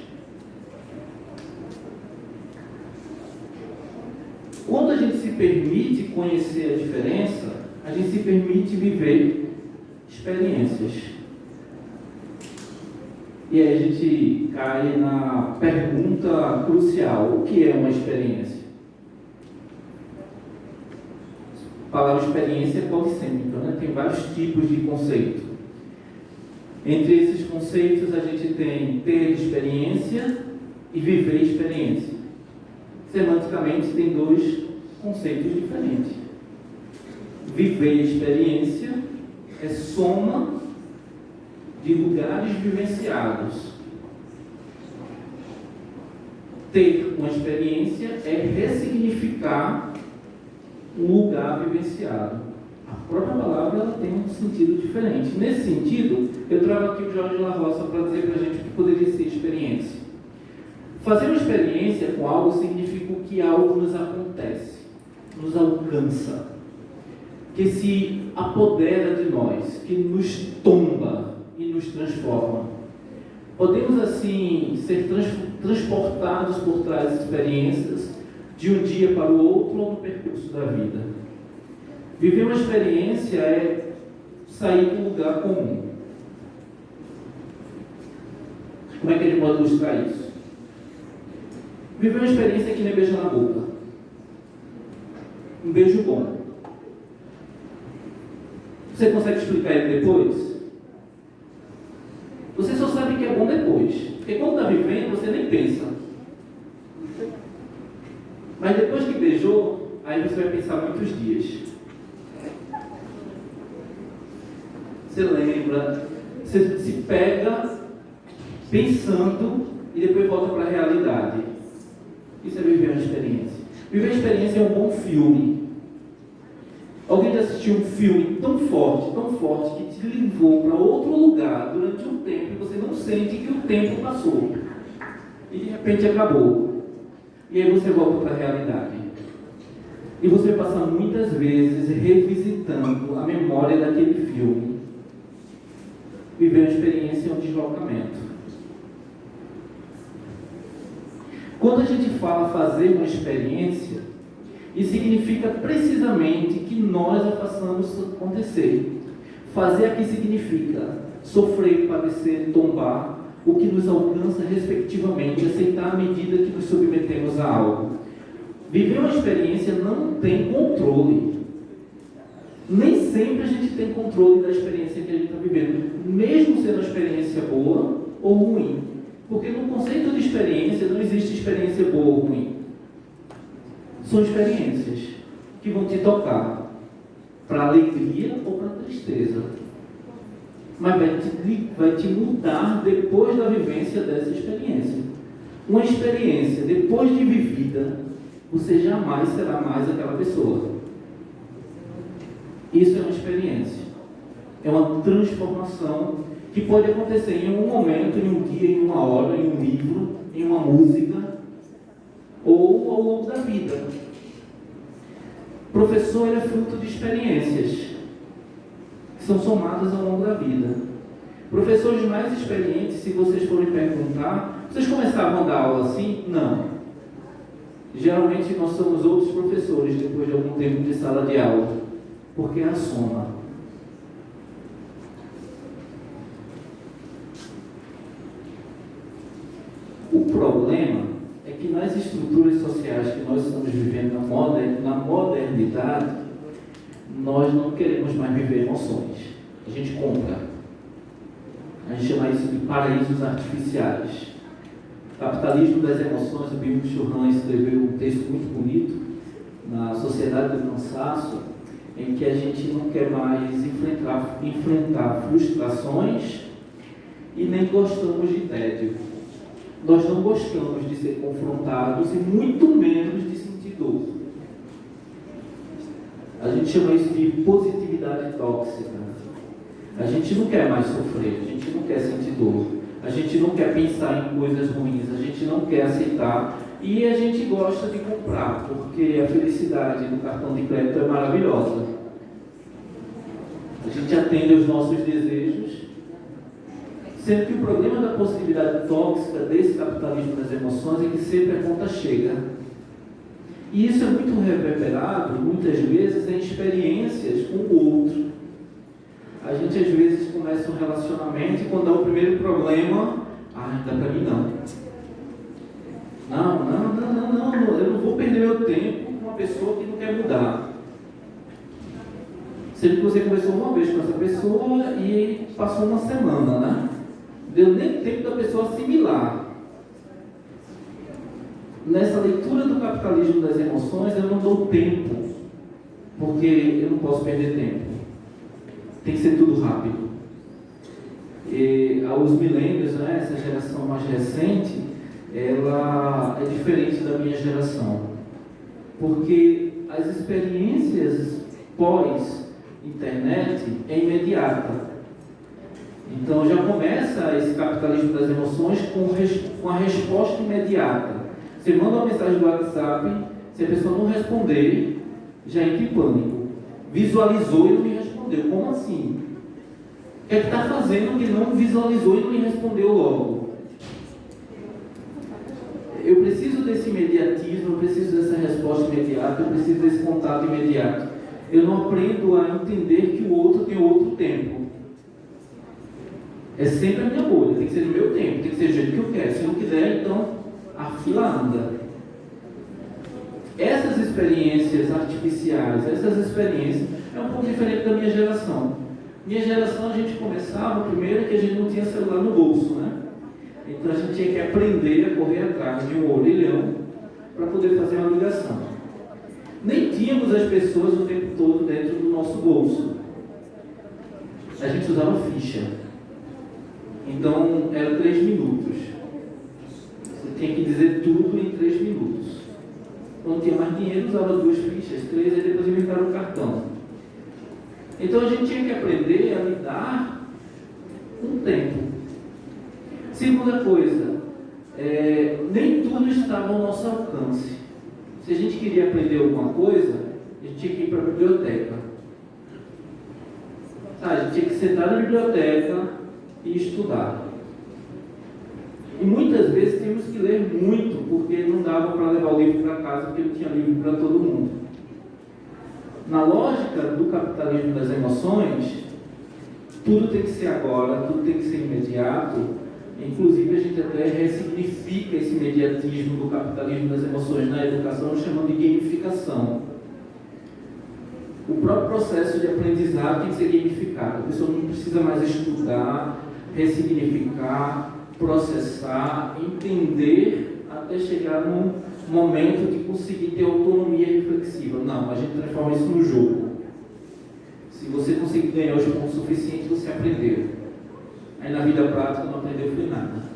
Quando a gente se permite conhecer a diferença, a gente se permite viver experiências. E aí a gente cai na pergunta crucial: o que é uma experiência? A palavra experiência é polissêmica, né? Tem vários tipos de conceito. Entre esses conceitos a gente tem ter experiência e viver experiência. Semanticamente tem dois conceitos diferentes. Viver experiência é soma de lugares vivenciados. Ter uma experiência é ressignificar um lugar vivenciado. A própria palavra ela tem um sentido diferente. Nesse sentido, eu trago aqui o Jorge La Roça para dizer para a gente o que poderia ser experiência. Fazer uma experiência com algo significa que algo nos acontece, nos alcança, que se apodera de nós, que nos tomba e nos transforma. Podemos assim ser transportados por trás de experiências de um dia para o outro ou no percurso da vida. Viver uma experiência é sair do lugar comum. Como é que a gente pode ilustrar isso? Viver uma experiência que nem beijar na boca. Um beijo bom. Você consegue explicar ele depois? Você só sabe que é bom depois. Porque quando está vivendo, você nem pensa. Mas depois que beijou, aí você vai pensar muitos dias. Você lembra, você se pega pensando e depois volta para a realidade. Isso é viver uma experiência. Viver uma experiência é um bom filme. Alguém já assistiu um filme tão forte, que te levou para outro lugar durante um tempo e você não sente que o tempo passou. E de repente acabou. E aí você volta para a realidade. E você passa muitas vezes revisitando a memória daquele filme. Viver uma experiência é um deslocamento. Quando a gente fala fazer uma experiência, isso significa precisamente que nós a façamos acontecer. Fazer aqui significa sofrer, padecer, tombar, o que nos alcança respectivamente, aceitar à medida que nos submetemos a algo. Viver uma experiência não tem controle. Nem sempre a gente tem controle da experiência que a gente está vivendo, mesmo sendo uma experiência boa ou ruim. Porque no conceito de experiência não existe experiência boa ou ruim. São experiências que vão te tocar para alegria ou para tristeza. Mas vai te mudar depois da vivência dessa experiência. Uma experiência, depois de vivida, você jamais será mais aquela pessoa. Isso é uma experiência. É uma transformação que pode acontecer em um momento, em um dia, em uma hora, em um livro, em uma música, ou ao longo da vida. Professor é fruto de experiências que são somadas ao longo da vida. Professores mais experientes, se vocês forem perguntar, vocês começavam a dar aula assim? Não. Geralmente nós somos outros professores depois de algum tempo de sala de aula, porque é a soma. O problema é que nas estruturas sociais que nós estamos vivendo na modernidade, nós não queremos mais viver emoções. A gente compra. A gente chama isso de paraísos artificiais. Capitalismo das Emoções, o Byung-Chul Han escreveu um texto muito bonito, na Sociedade do Cansaço, em que a gente não quer mais enfrentar frustrações e nem gostamos de tédio. Nós não gostamos de ser confrontados e muito menos de sentir dor. A gente chama isso de positividade tóxica. A gente não quer mais sofrer, a gente não quer sentir dor, a gente não quer pensar em coisas ruins, a gente não quer aceitar e a gente gosta de comprar, porque a felicidade do cartão de crédito é maravilhosa. A gente atende aos nossos desejos, sendo que o problema da positividade tóxica desse capitalismo das emoções é que sempre a conta chega. E isso é muito reverberado, muitas vezes, em experiências com o outro. A gente, às vezes, começa um relacionamento e quando dá o primeiro problema, ainda para mim não. Não, eu não vou perder meu tempo com uma pessoa que não quer mudar. Sendo que você conversou uma vez com essa pessoa e passou uma semana, né? Deu nem tempo da pessoa assimilar. Nessa leitura do capitalismo das emoções, eu não dou tempo, porque eu não posso perder tempo. Tem que ser tudo rápido. E aos milênios, né, essa geração mais recente, ela é diferente da minha geração. Porque as experiências pós-internet é imediata. Então já começa esse capitalismo das emoções com a resposta imediata. Você manda uma mensagem do WhatsApp, se a pessoa não responder, já entra em pânico. Visualizou e não me respondeu. Como assim? O que é que está fazendo que não visualizou e não me respondeu logo? Eu preciso desse imediatismo, eu preciso dessa resposta imediata, eu preciso desse contato imediato. Eu não aprendo a entender que o outro tem outro tempo. É sempre a minha bolha, tem que ser no meu tempo, tem que ser do jeito que eu quero. Se não quiser, então a fila anda. Essas experiências artificiais, essas experiências, é um pouco diferente da minha geração. Minha geração, a gente começava, primeiro, que a gente não tinha celular no bolso, né? Então a gente tinha que aprender a correr atrás de um orelhão para poder fazer uma ligação. Nem tínhamos as pessoas o tempo todo dentro do nosso bolso. A gente usava ficha. Então, era 3 minutos. Você tinha que dizer tudo em 3 minutos. Quando tinha mais dinheiro, usava 2 fichas, 3, e depois inventaram o cartão. Então, a gente tinha que aprender a lidar com o tempo. Segunda coisa, nem tudo estava ao nosso alcance. Se a gente queria aprender alguma coisa, a gente tinha que ir para a biblioteca. A gente tinha que sentar na biblioteca e estudar. E muitas vezes tínhamos que ler muito, porque não dava para levar o livro para casa, porque não tinha livro para todo mundo. Na lógica do capitalismo das emoções, tudo tem que ser agora, tudo tem que ser imediato. Inclusive, a gente até ressignifica esse imediatismo do capitalismo das emoções na educação, chamando de gamificação. o próprio processo de aprendizado tem que ser gamificado. A pessoa não precisa mais estudar, ressignificar, processar, entender, até chegar num momento de conseguir ter autonomia reflexiva. Não, a gente transforma isso no jogo. Se você conseguir ganhar os pontos suficientes, você aprendeu. Aí na vida prática não aprendeu foi nada.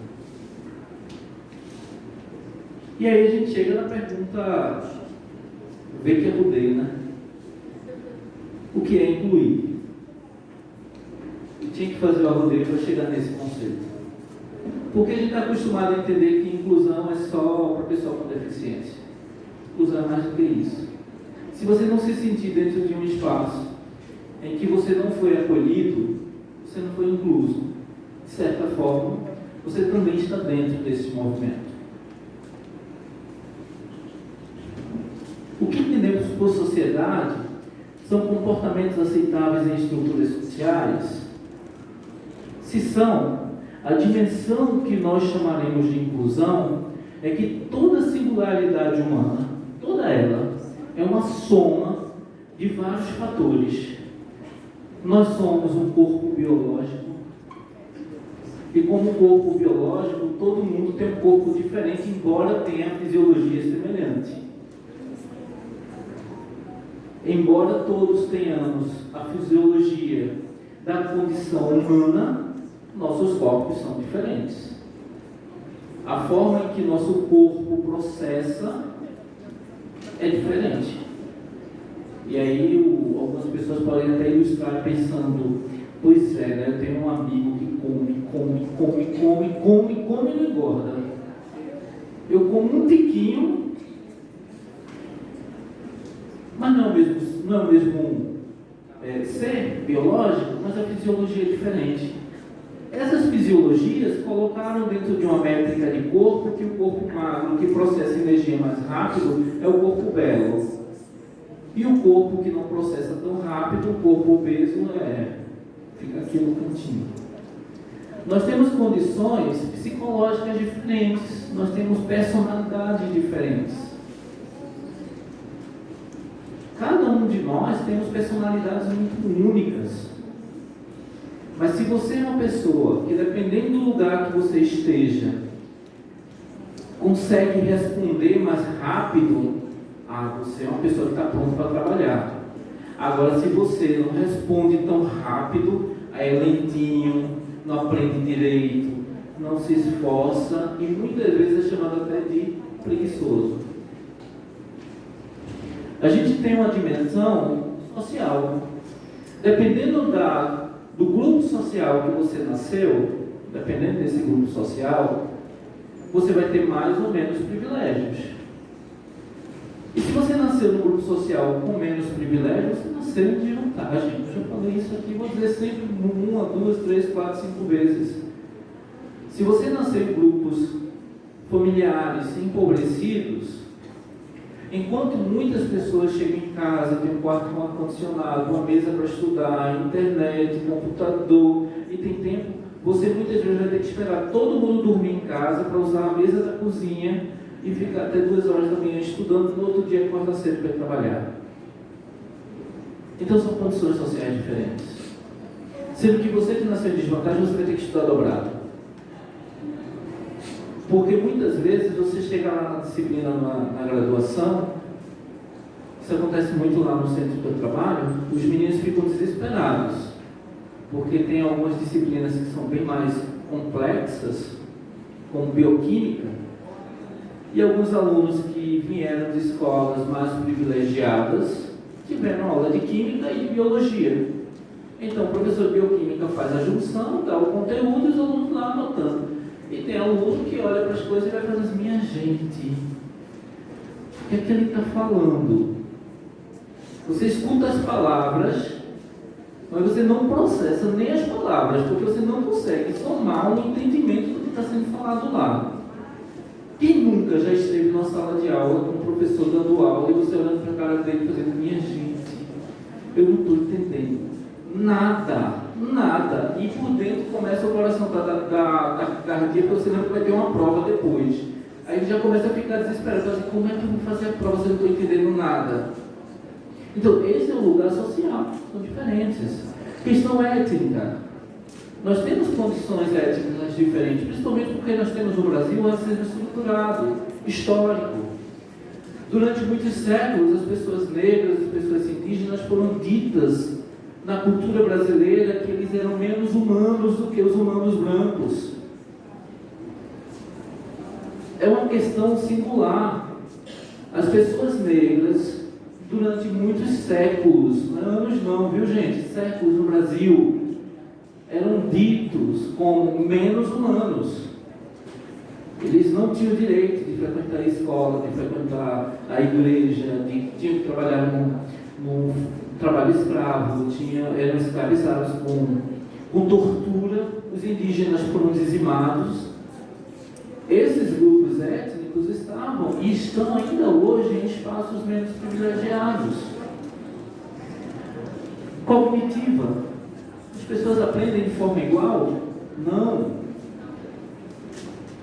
E aí a gente chega na pergunta, vê que é mudei, né? O que é incluir? Eu tinha que fazer o arrodeio para chegar nesse conceito. Porque a gente está acostumado a entender que inclusão é só para pessoal com deficiência. Inclusão é mais do que isso. Se você não se sentir dentro de um espaço em que você não foi acolhido, você não foi incluso. De certa forma, você também está dentro desse movimento. O que entendemos por sociedade são comportamentos aceitáveis em estruturas sociais? Se são, a dimensão que nós chamaremos de inclusão é que toda singularidade humana, toda ela, é uma soma de vários fatores. Nós somos um corpo biológico e como corpo biológico, todo mundo tem um corpo diferente, embora tenha fisiologia semelhante. Embora todos tenhamos a fisiologia da condição humana, nossos corpos são diferentes. A forma em que nosso corpo processa é diferente. E aí algumas pessoas podem até ilustrar pensando, pois é, né, eu tenho um amigo que come e não engorda. Eu como um tiquinho, mas não é o mesmo ser biológico, mas a fisiologia é diferente. Essas fisiologias colocaram dentro de uma métrica de corpo que o corpo magro, que processa energia mais rápido, é o corpo belo. E o corpo que não processa tão rápido, o corpo obeso, fica aqui no cantinho. Nós temos condições psicológicas diferentes, nós temos personalidades diferentes. Cada um de nós temos personalidades muito únicas. Mas se você é uma pessoa que, dependendo do lugar que você esteja, consegue responder mais rápido, você é uma pessoa que está pronta para trabalhar. Agora, se você não responde tão rápido, aí é lentinho, não aprende direito, não se esforça e muitas vezes é chamado até de preguiçoso. A gente tem uma dimensão social. Dependendo do grupo social que você nasceu, dependendo desse grupo social, você vai ter mais ou menos privilégios. E se você nasceu no grupo social com menos privilégios, você nasceu em desvantagem. Eu já falei isso aqui, vou dizer sempre 1, 2, 3, 4, 5 vezes. Se você nasceu em grupos familiares empobrecidos, enquanto muitas pessoas chegam em casa, tem um quarto com ar-condicionado, uma mesa para estudar, internet, computador, e tem tempo, você muitas vezes vai ter que esperar todo mundo dormir em casa para usar a mesa da cozinha e ficar até 2 horas da manhã estudando, no outro dia acorda cedo para ir trabalhar. Então são condições sociais diferentes. Sendo que você que nasceu em desvantagem, você vai ter que estudar dobrado. Porque muitas vezes você chega lá na disciplina, na graduação, isso acontece muito lá no centro que eu trabalho, os meninos ficam desesperados, porque tem algumas disciplinas que são bem mais complexas, como bioquímica, e alguns alunos que vieram de escolas mais privilegiadas tiveram aula de química e de biologia. Então o professor de bioquímica faz a junção, dá o conteúdo e os alunos lá anotando. E tem aluno que olha para as coisas e vai fazer assim, minha gente, o que é que ele está falando? Você escuta as palavras, mas você não processa nem as palavras, porque você não consegue somar um entendimento do que está sendo falado lá. Quem nunca já esteve numa sala de aula com um professor dando aula e você olhando para a cara dele e fazendo, minha gente, eu não estou entendendo nada. E por dentro começa o coração da cardíaca, porque você lembra que vai ter uma prova depois. Aí já começa a ficar desesperado, assim, como é que eu vou fazer a prova se eu não estou entendendo nada? Então, esse é um lugar social, são diferenças. Questão étnica. Nós temos condições étnicas diferentes, principalmente porque nós temos no Brasil um racismo estruturado, histórico. Durante muitos séculos, as pessoas negras, as pessoas indígenas foram ditas na cultura brasileira que eles eram menos humanos do que os humanos brancos. É uma questão singular. As pessoas negras, durante muitos séculos, anos não, viu gente, séculos no Brasil, eram ditos como menos humanos. Eles não tinham direito de frequentar a escola, de frequentar a igreja, tinham que trabalhar no trabalho escravo, eram escravizados com tortura. Os indígenas foram dizimados. Esses grupos étnicos estavam e estão ainda hoje em espaços menos privilegiados. Cognitiva. As pessoas aprendem de forma igual? Não.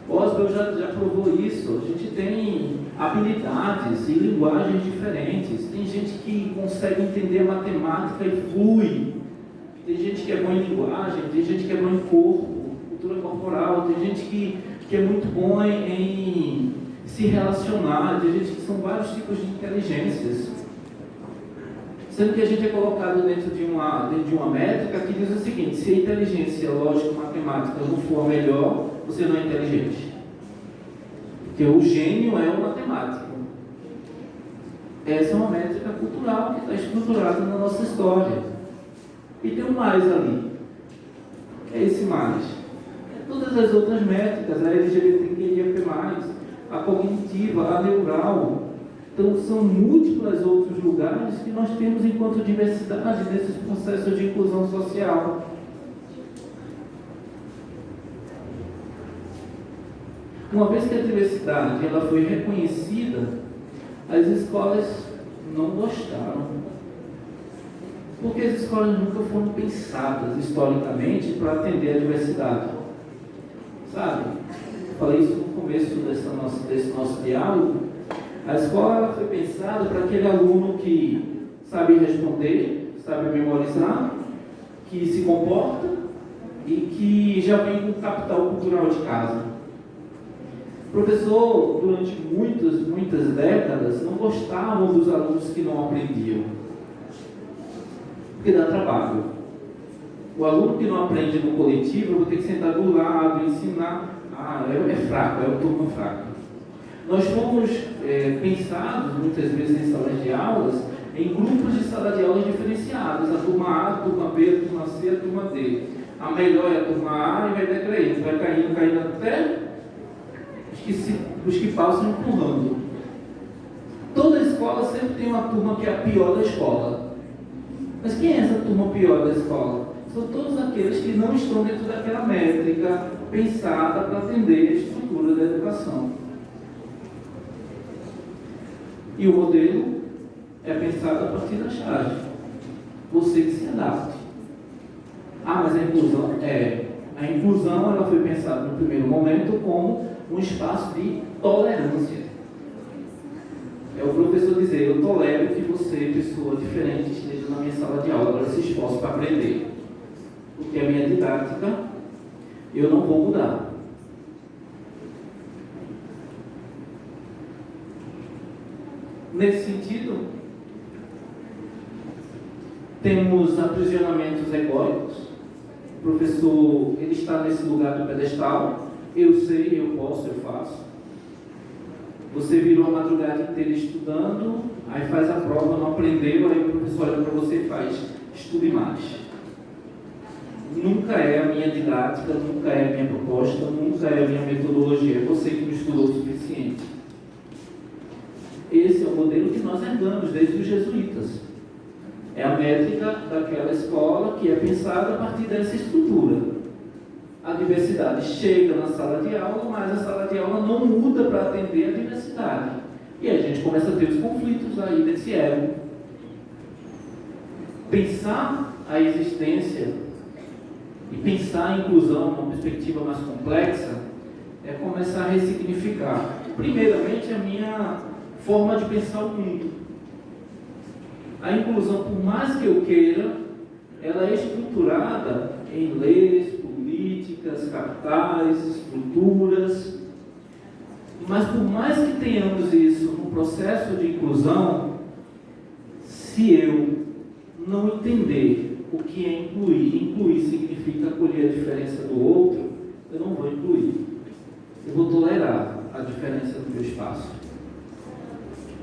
Oswald já provou isso. A gente tem habilidades e linguagens diferentes. Tem gente que consegue entender a matemática e flui. Tem gente que é boa em linguagem, tem gente que é boa em corpo, cultura corporal, tem gente que é muito bom em se relacionar, tem gente que são vários tipos de inteligências. Sendo que a gente é colocado dentro de uma métrica que diz o seguinte: se a inteligência lógico-matemática não for a melhor, você não é inteligente. Porque o gênio é o matemático. Essa é uma métrica cultural que está estruturada na nossa história. E tem um mais ali. É esse mais. É todas as outras métricas, a LGBTQIA+, a cognitiva, a neural. Então, são múltiplos outros lugares que nós temos enquanto diversidade nesses processos de inclusão social. Uma vez que a diversidade ela foi reconhecida, as escolas não gostaram. Porque as escolas nunca foram pensadas historicamente para atender a diversidade. Sabe? Falei isso no começo desse nosso diálogo. A escola ela foi pensada para aquele aluno que sabe responder, sabe memorizar, que se comporta e que já vem com capital cultural de casa. O professor, durante muitas décadas, não gostavam dos alunos que não aprendiam, porque dá trabalho. O aluno que não aprende no coletivo, eu vou ter que sentar do lado, ensinar. É fraco, é uma turma fraca. Nós fomos pensados, muitas vezes em salas de aulas, em grupos de sala de aulas diferenciados. A turma A, a turma B, a turma C, a turma D. A melhor é a turma A e vai decaindo. Vai caindo até os que passam empurrando. Toda escola sempre tem uma turma que é a pior da escola. Mas quem é essa turma pior da escola? São todos aqueles que não estão dentro daquela métrica pensada para atender a estrutura da educação. E o modelo é pensado a partir da chave. Você que se adapte. Mas a inclusão A inclusão ela foi pensada no primeiro momento como um espaço de tolerância. É o professor dizer: eu tolero que você, pessoa diferente, esteja na minha sala de aula, agora se esforce para aprender. Porque a minha didática eu não vou mudar. Nesse sentido, temos aprisionamentos egóicos. O professor, ele está nesse lugar do pedestal. Eu sei, eu posso, eu faço. Você virou a madrugada inteira estudando, aí faz a prova, não aprendeu, aí o professor olha para você e faz: estude mais. Nunca é a minha didática, nunca é a minha proposta, nunca é a minha metodologia. É você que não estudou o suficiente. Esse é o modelo que nós herdamos desde os jesuítas. É a métrica daquela escola que é pensada a partir dessa estrutura. A diversidade chega na sala de aula, mas a sala de aula não muda para atender a diversidade. E aí a gente começa a ter os conflitos aí desse ego. Pensar a existência e pensar a inclusão numa perspectiva mais complexa é começar a ressignificar, primeiramente, a minha forma de pensar o mundo. A inclusão, por mais que eu queira, ela é estruturada em leis, políticas, capitais, estruturas. Mas por mais que tenhamos isso no processo de inclusão, se eu não entender o que é incluir significa acolher a diferença do outro, eu não vou incluir. Eu vou tolerar a diferença do meu espaço.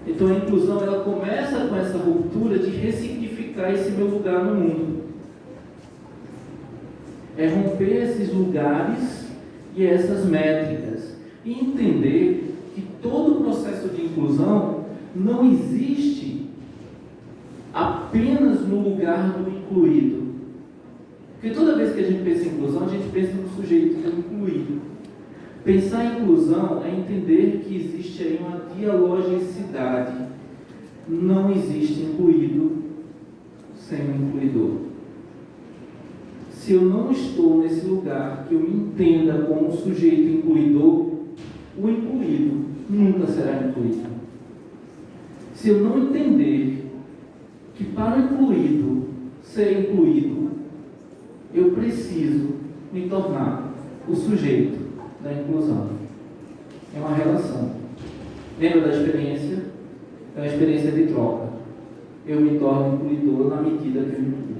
Então a inclusão, ela começa com essa ruptura de ressignificar esse meu lugar no mundo. É romper esses lugares e essas métricas. E entender que todo o processo de inclusão não existe apenas no lugar do incluído. Porque toda vez que a gente pensa em inclusão, a gente pensa no sujeito que é incluído. Pensar em inclusão é entender que existe aí uma dialogicidade. Não existe incluído sem um incluidor. Se eu não estou nesse lugar que eu me entenda como sujeito incluidor, o incluído nunca será incluído. Se eu não entender que para o incluído ser incluído, eu preciso me tornar o sujeito da inclusão. É uma relação. Lembra da experiência? É uma experiência de troca. Eu me torno incluidor na medida que eu me incluo.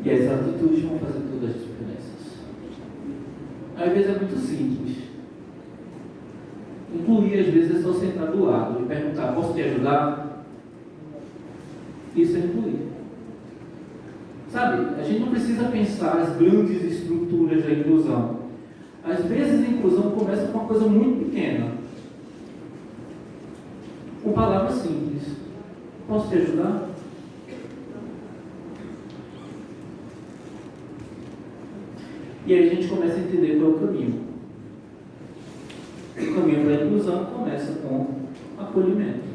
E as atitudes vão fazer todas as diferenças. Às vezes é muito simples. Incluir, às vezes, é só sentar do lado e perguntar: posso te ajudar? Isso é incluir. Sabe, a gente não precisa pensar as grandes estruturas da inclusão. Às vezes a inclusão começa com uma coisa muito pequena. Com palavras simples. Posso te ajudar? E aí a gente começa a entender qual é o caminho. O caminho para a inclusão começa com acolhimento.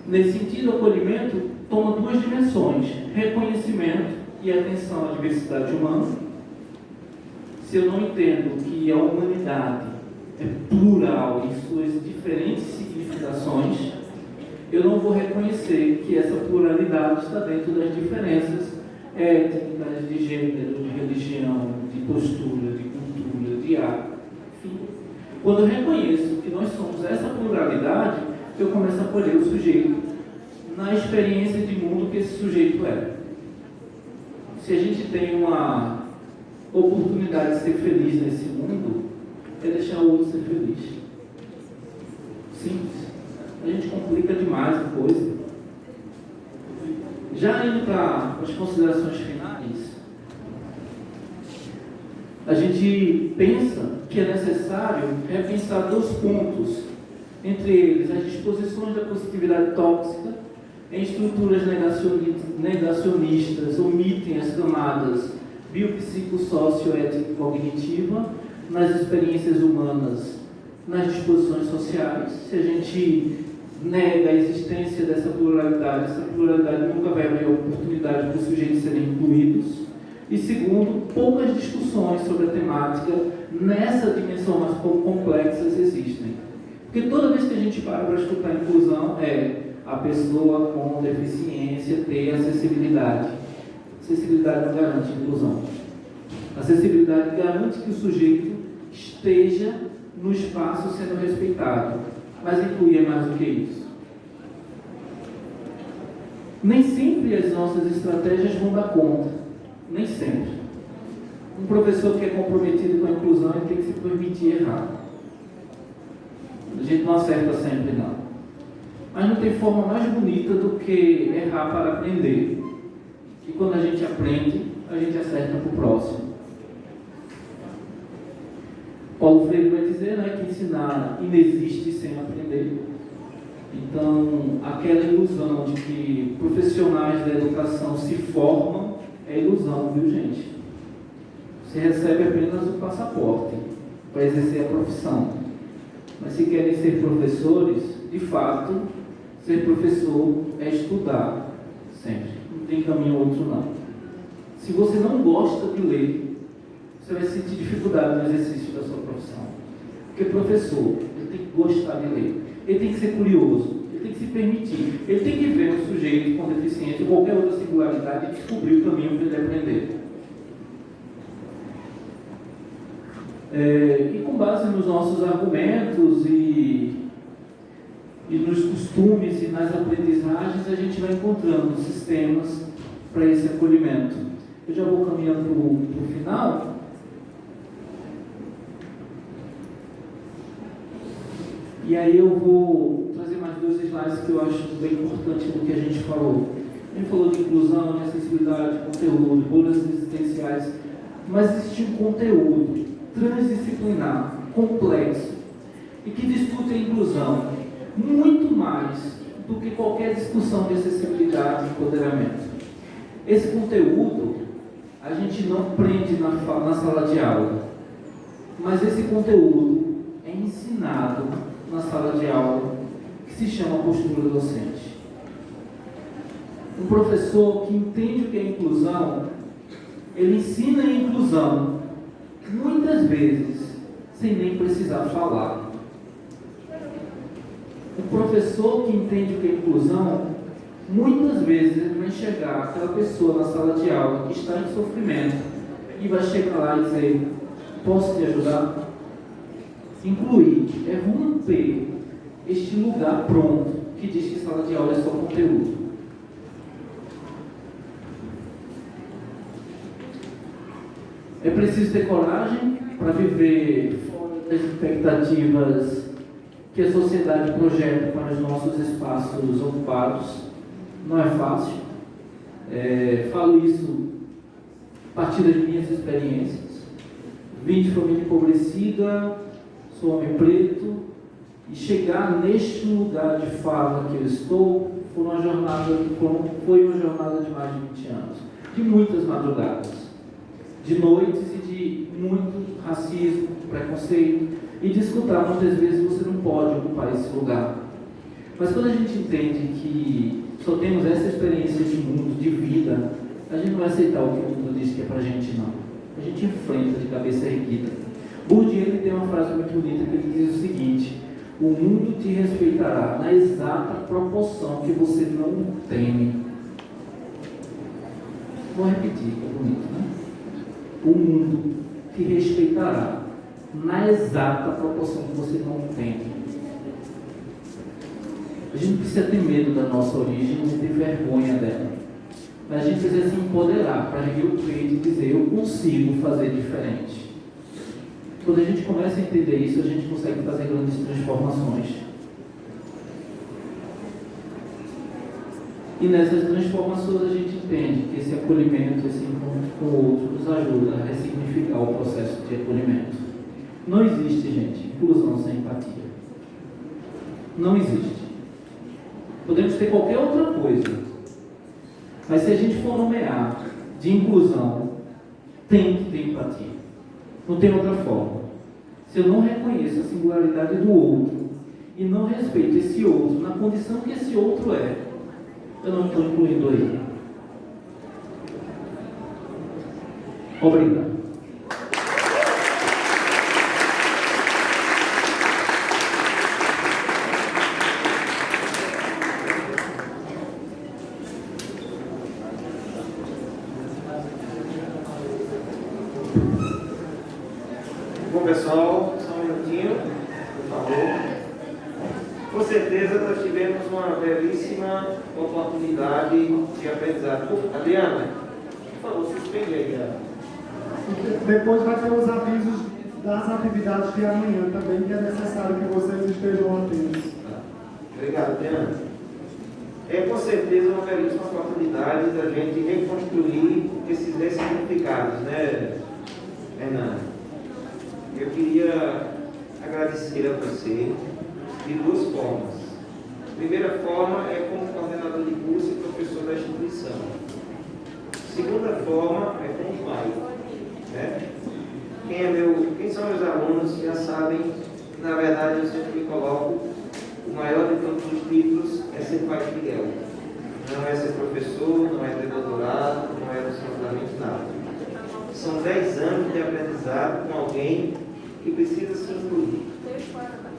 Nesse sentido, o acolhimento toma duas dimensões: reconhecimento e atenção à diversidade humana. Se eu não entendo que a humanidade é plural em suas diferentes significações, eu não vou reconhecer que essa pluralidade está dentro das diferenças étnicas, de gênero, de religião, de postura, de cultura, de arte, enfim. Quando eu reconheço que nós somos essa pluralidade, eu começo a acolher o sujeito na experiência de mundo que esse sujeito é. Se a gente tem uma oportunidade de ser feliz nesse mundo, é deixar o outro ser feliz. Simples. A gente complica demais a coisa. Já indo para as considerações finais, a gente pensa que é necessário repensar dois pontos, entre eles as disposições da positividade tóxica em estruturas negacionistas omitem as camadas biopsicossócio-ético-cognitiva nas experiências humanas, nas disposições sociais. Se a gente nega a existência dessa pluralidade, essa pluralidade nunca vai haver oportunidade para os sujeitos serem incluídos. E segundo, poucas discussões sobre a temática nessa dimensão mais complexas existem. Porque toda vez que a gente para escutar a inclusão, a pessoa com deficiência ter acessibilidade. Acessibilidade não garante inclusão. Acessibilidade garante que o sujeito esteja no espaço sendo respeitado. Mas incluir é mais do que isso. Nem sempre as nossas estratégias vão dar conta. Nem sempre. Um professor que é comprometido com a inclusão, ele tem que se permitir errar. A gente não acerta sempre, não. Mas não tem forma mais bonita do que errar para aprender. E quando a gente aprende, a gente acerta para o próximo. Paulo Freire vai dizer, que ensinar inexiste sem aprender. Então, aquela ilusão de que profissionais da educação se formam é ilusão, viu, gente? Você recebe apenas o passaporte para exercer a profissão. Mas se querem ser professores, de fato, ser professor é estudar sempre. Não tem caminho outro, não. Se você não gosta de ler, você vai sentir dificuldade no exercício da sua profissão. Porque professor, ele tem que gostar de ler, ele tem que ser curioso, ele tem que se permitir, ele tem que ver um sujeito com deficiência ou qualquer outra singularidade e descobrir o caminho para ele aprender. E com base nos nossos argumentos e nos costumes e nas aprendizagens, a gente vai encontrando sistemas para esse acolhimento. Eu já vou caminhando para o final. E aí eu vou trazer mais 2 slides que eu acho bem importante do que a gente falou. A gente falou de inclusão, de acessibilidade, conteúdo, bolhas existenciais, mas existe um conteúdo transdisciplinar, complexo, e que discute a inclusão muito mais do que qualquer discussão de acessibilidade e empoderamento. Esse conteúdo a gente não prende na sala de aula, mas esse conteúdo é ensinado na sala de aula, que se chama postura docente. Um professor que entende o que é inclusão, ele ensina a inclusão, muitas vezes, sem nem precisar falar. Um professor que entende o que é inclusão, muitas vezes ele vai chegar aquela pessoa na sala de aula que está em sofrimento e vai chegar lá e dizer: posso te ajudar? Incluir é romper este lugar pronto que diz que sala de aula é só conteúdo. É preciso ter coragem para viver fora das expectativas que a sociedade projeta para os nossos espaços ocupados. Não é fácil. Falo isso a partir das minhas experiências. Vim de família empobrecida, sou homem preto, e chegar neste lugar de fala que eu estou foi uma jornada de mais de 20 anos, de muitas madrugadas, de noites e de muito racismo, preconceito, e de escutar muitas vezes: você não pode ocupar esse lugar. Mas quando a gente entende que só temos essa experiência de mundo, de vida, a gente não vai aceitar o que o mundo diz que é pra gente, não. A gente enfrenta de cabeça erguida. Bourdieu, ele tem uma frase muito bonita que ele diz o seguinte: o mundo te respeitará na exata proporção que você não teme. Vou repetir, que é bonito, né? O mundo te respeitará na exata proporção que você não teme. A gente precisa ter medo da nossa origem e ter vergonha dela. Mas a gente precisa se empoderar para erguer o peito e dizer: eu consigo fazer diferente. Quando a gente começa a entender isso, a gente consegue fazer grandes transformações. E nessas transformações a gente entende que esse acolhimento, esse encontro com o outro, nos ajuda a ressignificar o processo de acolhimento. Não existe, gente, inclusão sem empatia. Não existe. Podemos ter qualquer outra coisa, mas se a gente for nomear de inclusão, tem que ter empatia. Não tem outra forma. Se eu não reconheço a singularidade do outro e não respeito esse outro na condição que esse outro é, eu não estou incluindo ele. Obrigado. Bom, pessoal, só um minutinho, por favor. Com certeza nós tivemos uma belíssima oportunidade de aprendizado. Adriana, por favor, suspende aí. Depois vai ter os avisos das atividades de amanhã também, que é necessário que vocês estejam atentos. Obrigado, Adriana. É com certeza uma belíssima oportunidade da gente reconstruir esses ressignificados, né, Fernanda? Eu queria agradecer a você de 2 formas. A primeira forma é como coordenador de curso e professor da instituição. A segunda forma é como pai. Né? Quem são meus alunos já sabem que, na verdade, eu sempre me coloco: o maior de todos os títulos é ser pai de Miguel. Não é ser professor, não é ter doutorado, não é absolutamente nada. São 10 anos de aprendizado com alguém que precisa se incluir.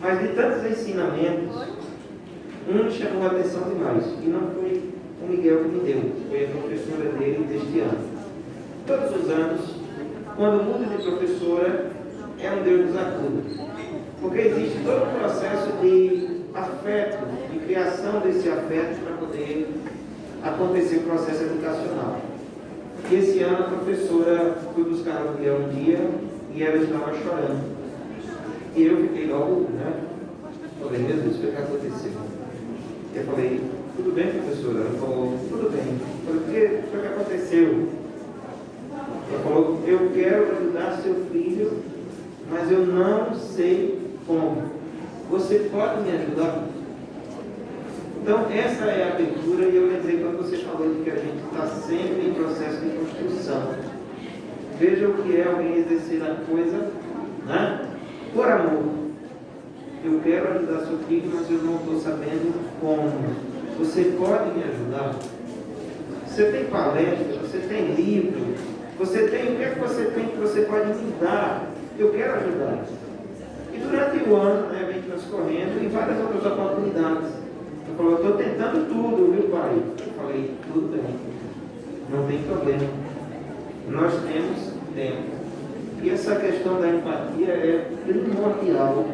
Mas de tantos ensinamentos, um chamou a atenção demais, e não foi o Miguel que me deu, foi a professora dele deste ano. Todos os anos, quando muda de professora, é um Deus nos acuda. Porque existe todo um processo de afeto, de criação desse afeto para poder acontecer o processo educacional. E esse ano a professora foi buscar o Miguel um dia e ela estava chorando. E eu fiquei logo, falei, meu Deus, o que aconteceu? E eu falei, tudo bem, professora? Ela falou, tudo bem. Eu falei, o que aconteceu? Ela falou, eu quero ajudar seu filho, mas eu não sei como. Você pode me ajudar? Então, essa é a abertura, e eu lembrei quando você falou de que a gente está sempre em processo de construção. Veja o que é alguém exercer a coisa, por amor. Eu quero ajudar seu filho, mas eu não estou sabendo como. Você pode me ajudar? Você tem palestra, você tem livro, você tem o que é que você tem que você pode me dar? Eu quero ajudar. E durante o ano, a gente transcorrendo, e várias outras oportunidades. Eu falei, eu estou tentando tudo, viu, pai? Eu falei, tudo bem, não tem problema. Nós temos tempo. E essa questão da empatia é primordial.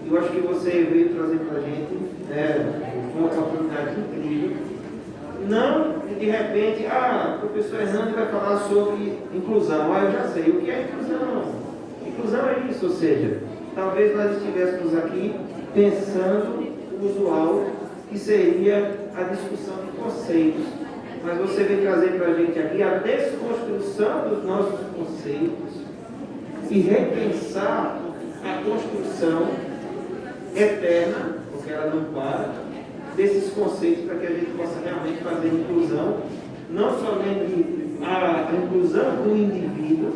Eu acho que você veio trazer para a gente uma oportunidade incrível. Não, de repente, o professor Hernando vai falar sobre inclusão. Eu já sei. O que é inclusão? Inclusão é isso, ou seja, talvez nós estivéssemos aqui pensando o usual, que seria a discussão de conceitos. Mas você vem trazer para a gente aqui a desconstrução dos nossos conceitos e repensar a construção eterna, porque ela não para, desses conceitos para que a gente possa realmente fazer inclusão, não somente a inclusão do indivíduo,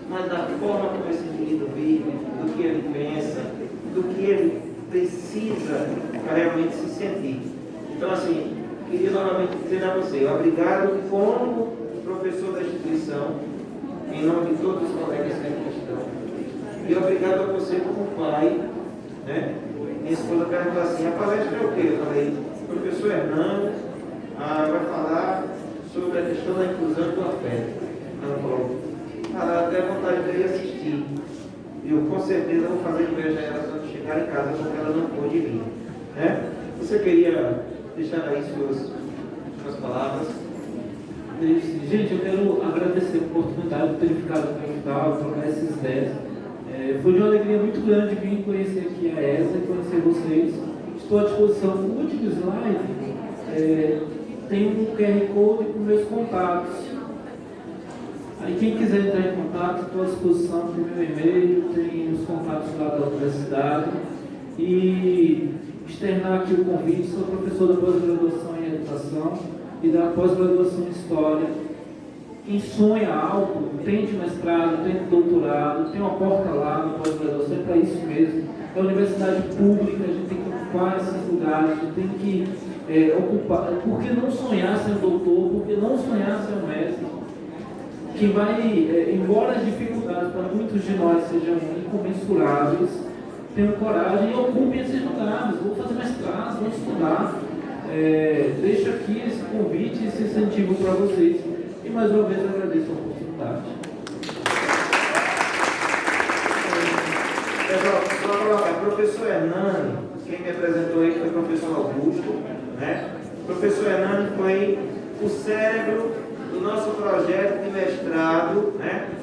mas da forma como esse indivíduo vive, do que ele pensa, do que ele precisa para realmente se sentir. Então, assim, queria novamente dizer a você, obrigado como professor da instituição, em nome de todos os colegas que aqui estão, e obrigado a você como pai, Minha esposa perguntou assim, a palestra é o quê? Eu falei, o professor Hernando vai falar sobre a questão da inclusão do afeto. Ela falou, dá até vontade de ir assistir. Eu com certeza vou fazer inveja a ela quando chegar em casa, porque ela não pôde vir. Você queria deixar aí suas palavras? Gente, eu quero agradecer a oportunidade de ter ficado aqui no final, trocar essas ideias. Foi de uma alegria muito grande vir conhecer aqui a ESA e conhecer vocês. Estou à disposição. No último slide tem um QR Code com meus contatos. Aí quem quiser entrar em contato, estou à disposição, tem meu e-mail, tem os contatos lá da universidade. E externar aqui o convite, sou professor da pós-graduação em Educação e da pós-graduação em História. Quem sonha algo, tente mestrado, tente doutorado, tem uma porta lá na pós-graduação, é para isso mesmo. É universidade pública, a gente tem que ocupar esses lugares, a gente tem que ocupar. Por que não sonhar ser um doutor? Por que não sonhar ser um mestre? Que vai, embora as dificuldades para muitos de nós sejam incomensuráveis, tenham coragem e ocupem esses lugares. Vou fazer mestrado, vou estudar. Deixo aqui esse convite, esse incentivo para vocês. E mais uma vez agradeço a oportunidade. Pessoal, só colocar, professor Hernani, quem me apresentou aí foi o professor Augusto, O professor Hernani foi o cérebro do nosso projeto de mestrado,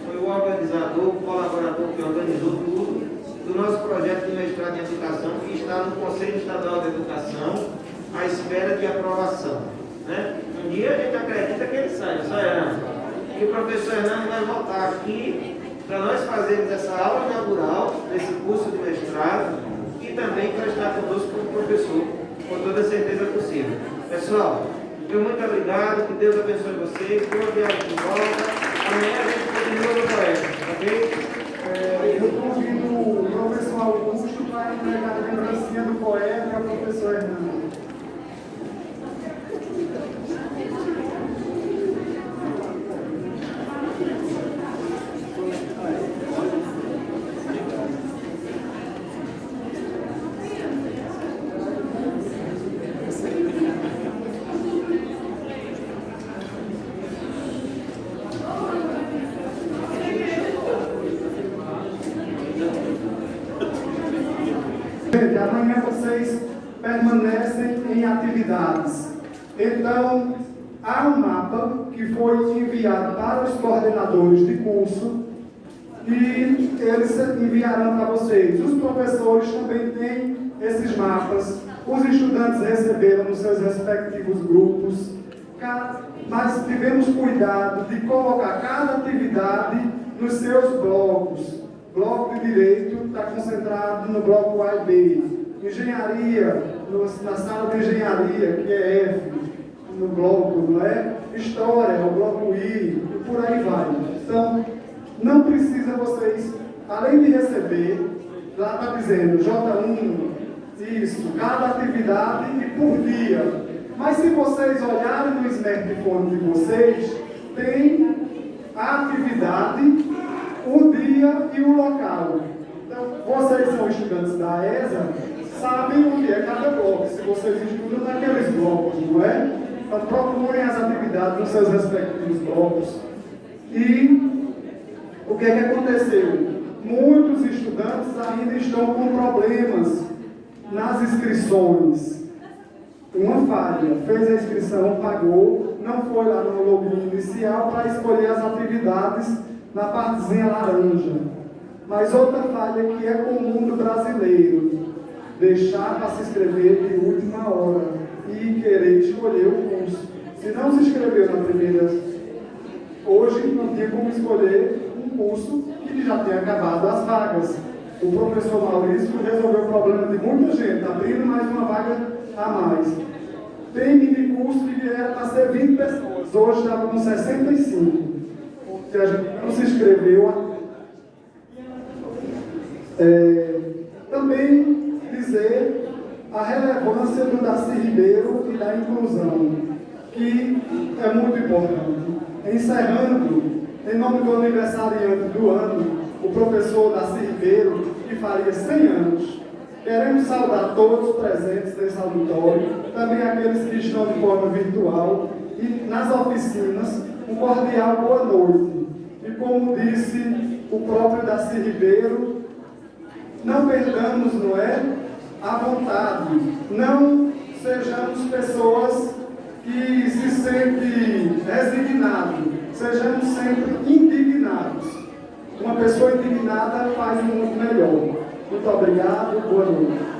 Foi o organizador, o colaborador que organizou tudo do nosso projeto de mestrado em educação, que está no Conselho Estadual de Educação, à espera de aprovação. Um dia a gente acredita que ele sai, e o professor Hernani vai voltar aqui para nós fazermos essa aula inaugural desse curso de mestrado e também para estar conosco como professor, com toda a certeza possível. Pessoal, muito obrigado, que Deus abençoe vocês, boa viagem de volta, amanhã a gente continua no colégio, ok? Eu convido o professor Augusto para entregar a lembrancinha do poeta ao professor Hernando. Gente, amanhã vocês permanecem em atividades. Então, há um mapa que foi enviado para os coordenadores de curso e eles enviarão para vocês. Os professores também têm esses mapas. Os estudantes receberam nos seus respectivos grupos. Mas tivemos cuidado de colocar cada atividade nos seus blocos. Bloco de Direito está concentrado no bloco A e B. Engenharia, na sala de Engenharia, que é F, no bloco, não é? História, é o bloco I, e por aí vai. Então, não precisa vocês, além de receber, lá está dizendo J1, isso, cada atividade e por dia. Mas se vocês olharem no smartphone de vocês, tem a atividade, o dia e o local. Então, vocês são estudantes da ESA, sabem o que é cada bloco, se vocês estudam naqueles blocos, não é? Então, procurem as atividades nos seus respectivos blocos. E o que é que aconteceu? Muitos estudantes ainda estão com problemas nas inscrições. Uma falha, fez a inscrição, pagou, não foi lá no login inicial para escolher as atividades na partezinha laranja. Mas outra falha que é comum do brasileiro, deixar para se inscrever de última hora e querer escolher o curso. Se não se inscreveu na primeira, hoje não tinha como escolher um curso que já tinha acabado as vagas. O professor Maurício resolveu o problema de muita gente, abrindo mais uma vaga a mais. Tem mini curso que era para ser 20 pessoas, hoje estava com 65. Que a gente não se inscreveu. Também dizer a relevância do Darcy Ribeiro e da inclusão, que é muito importante. Encerrando, em nome do aniversariante do ano, o professor Darcy Ribeiro, que faria 100 anos, queremos saudar todos os presentes nesse auditório, também aqueles que estão de forma virtual e nas oficinas, um cordial boa noite. E como disse o próprio Darcy Ribeiro, não perdamos, não é, a vontade, não sejamos pessoas que se sentem resignados, sejamos sempre indignados. Uma pessoa indignada faz um mundo melhor. Muito obrigado, boa noite.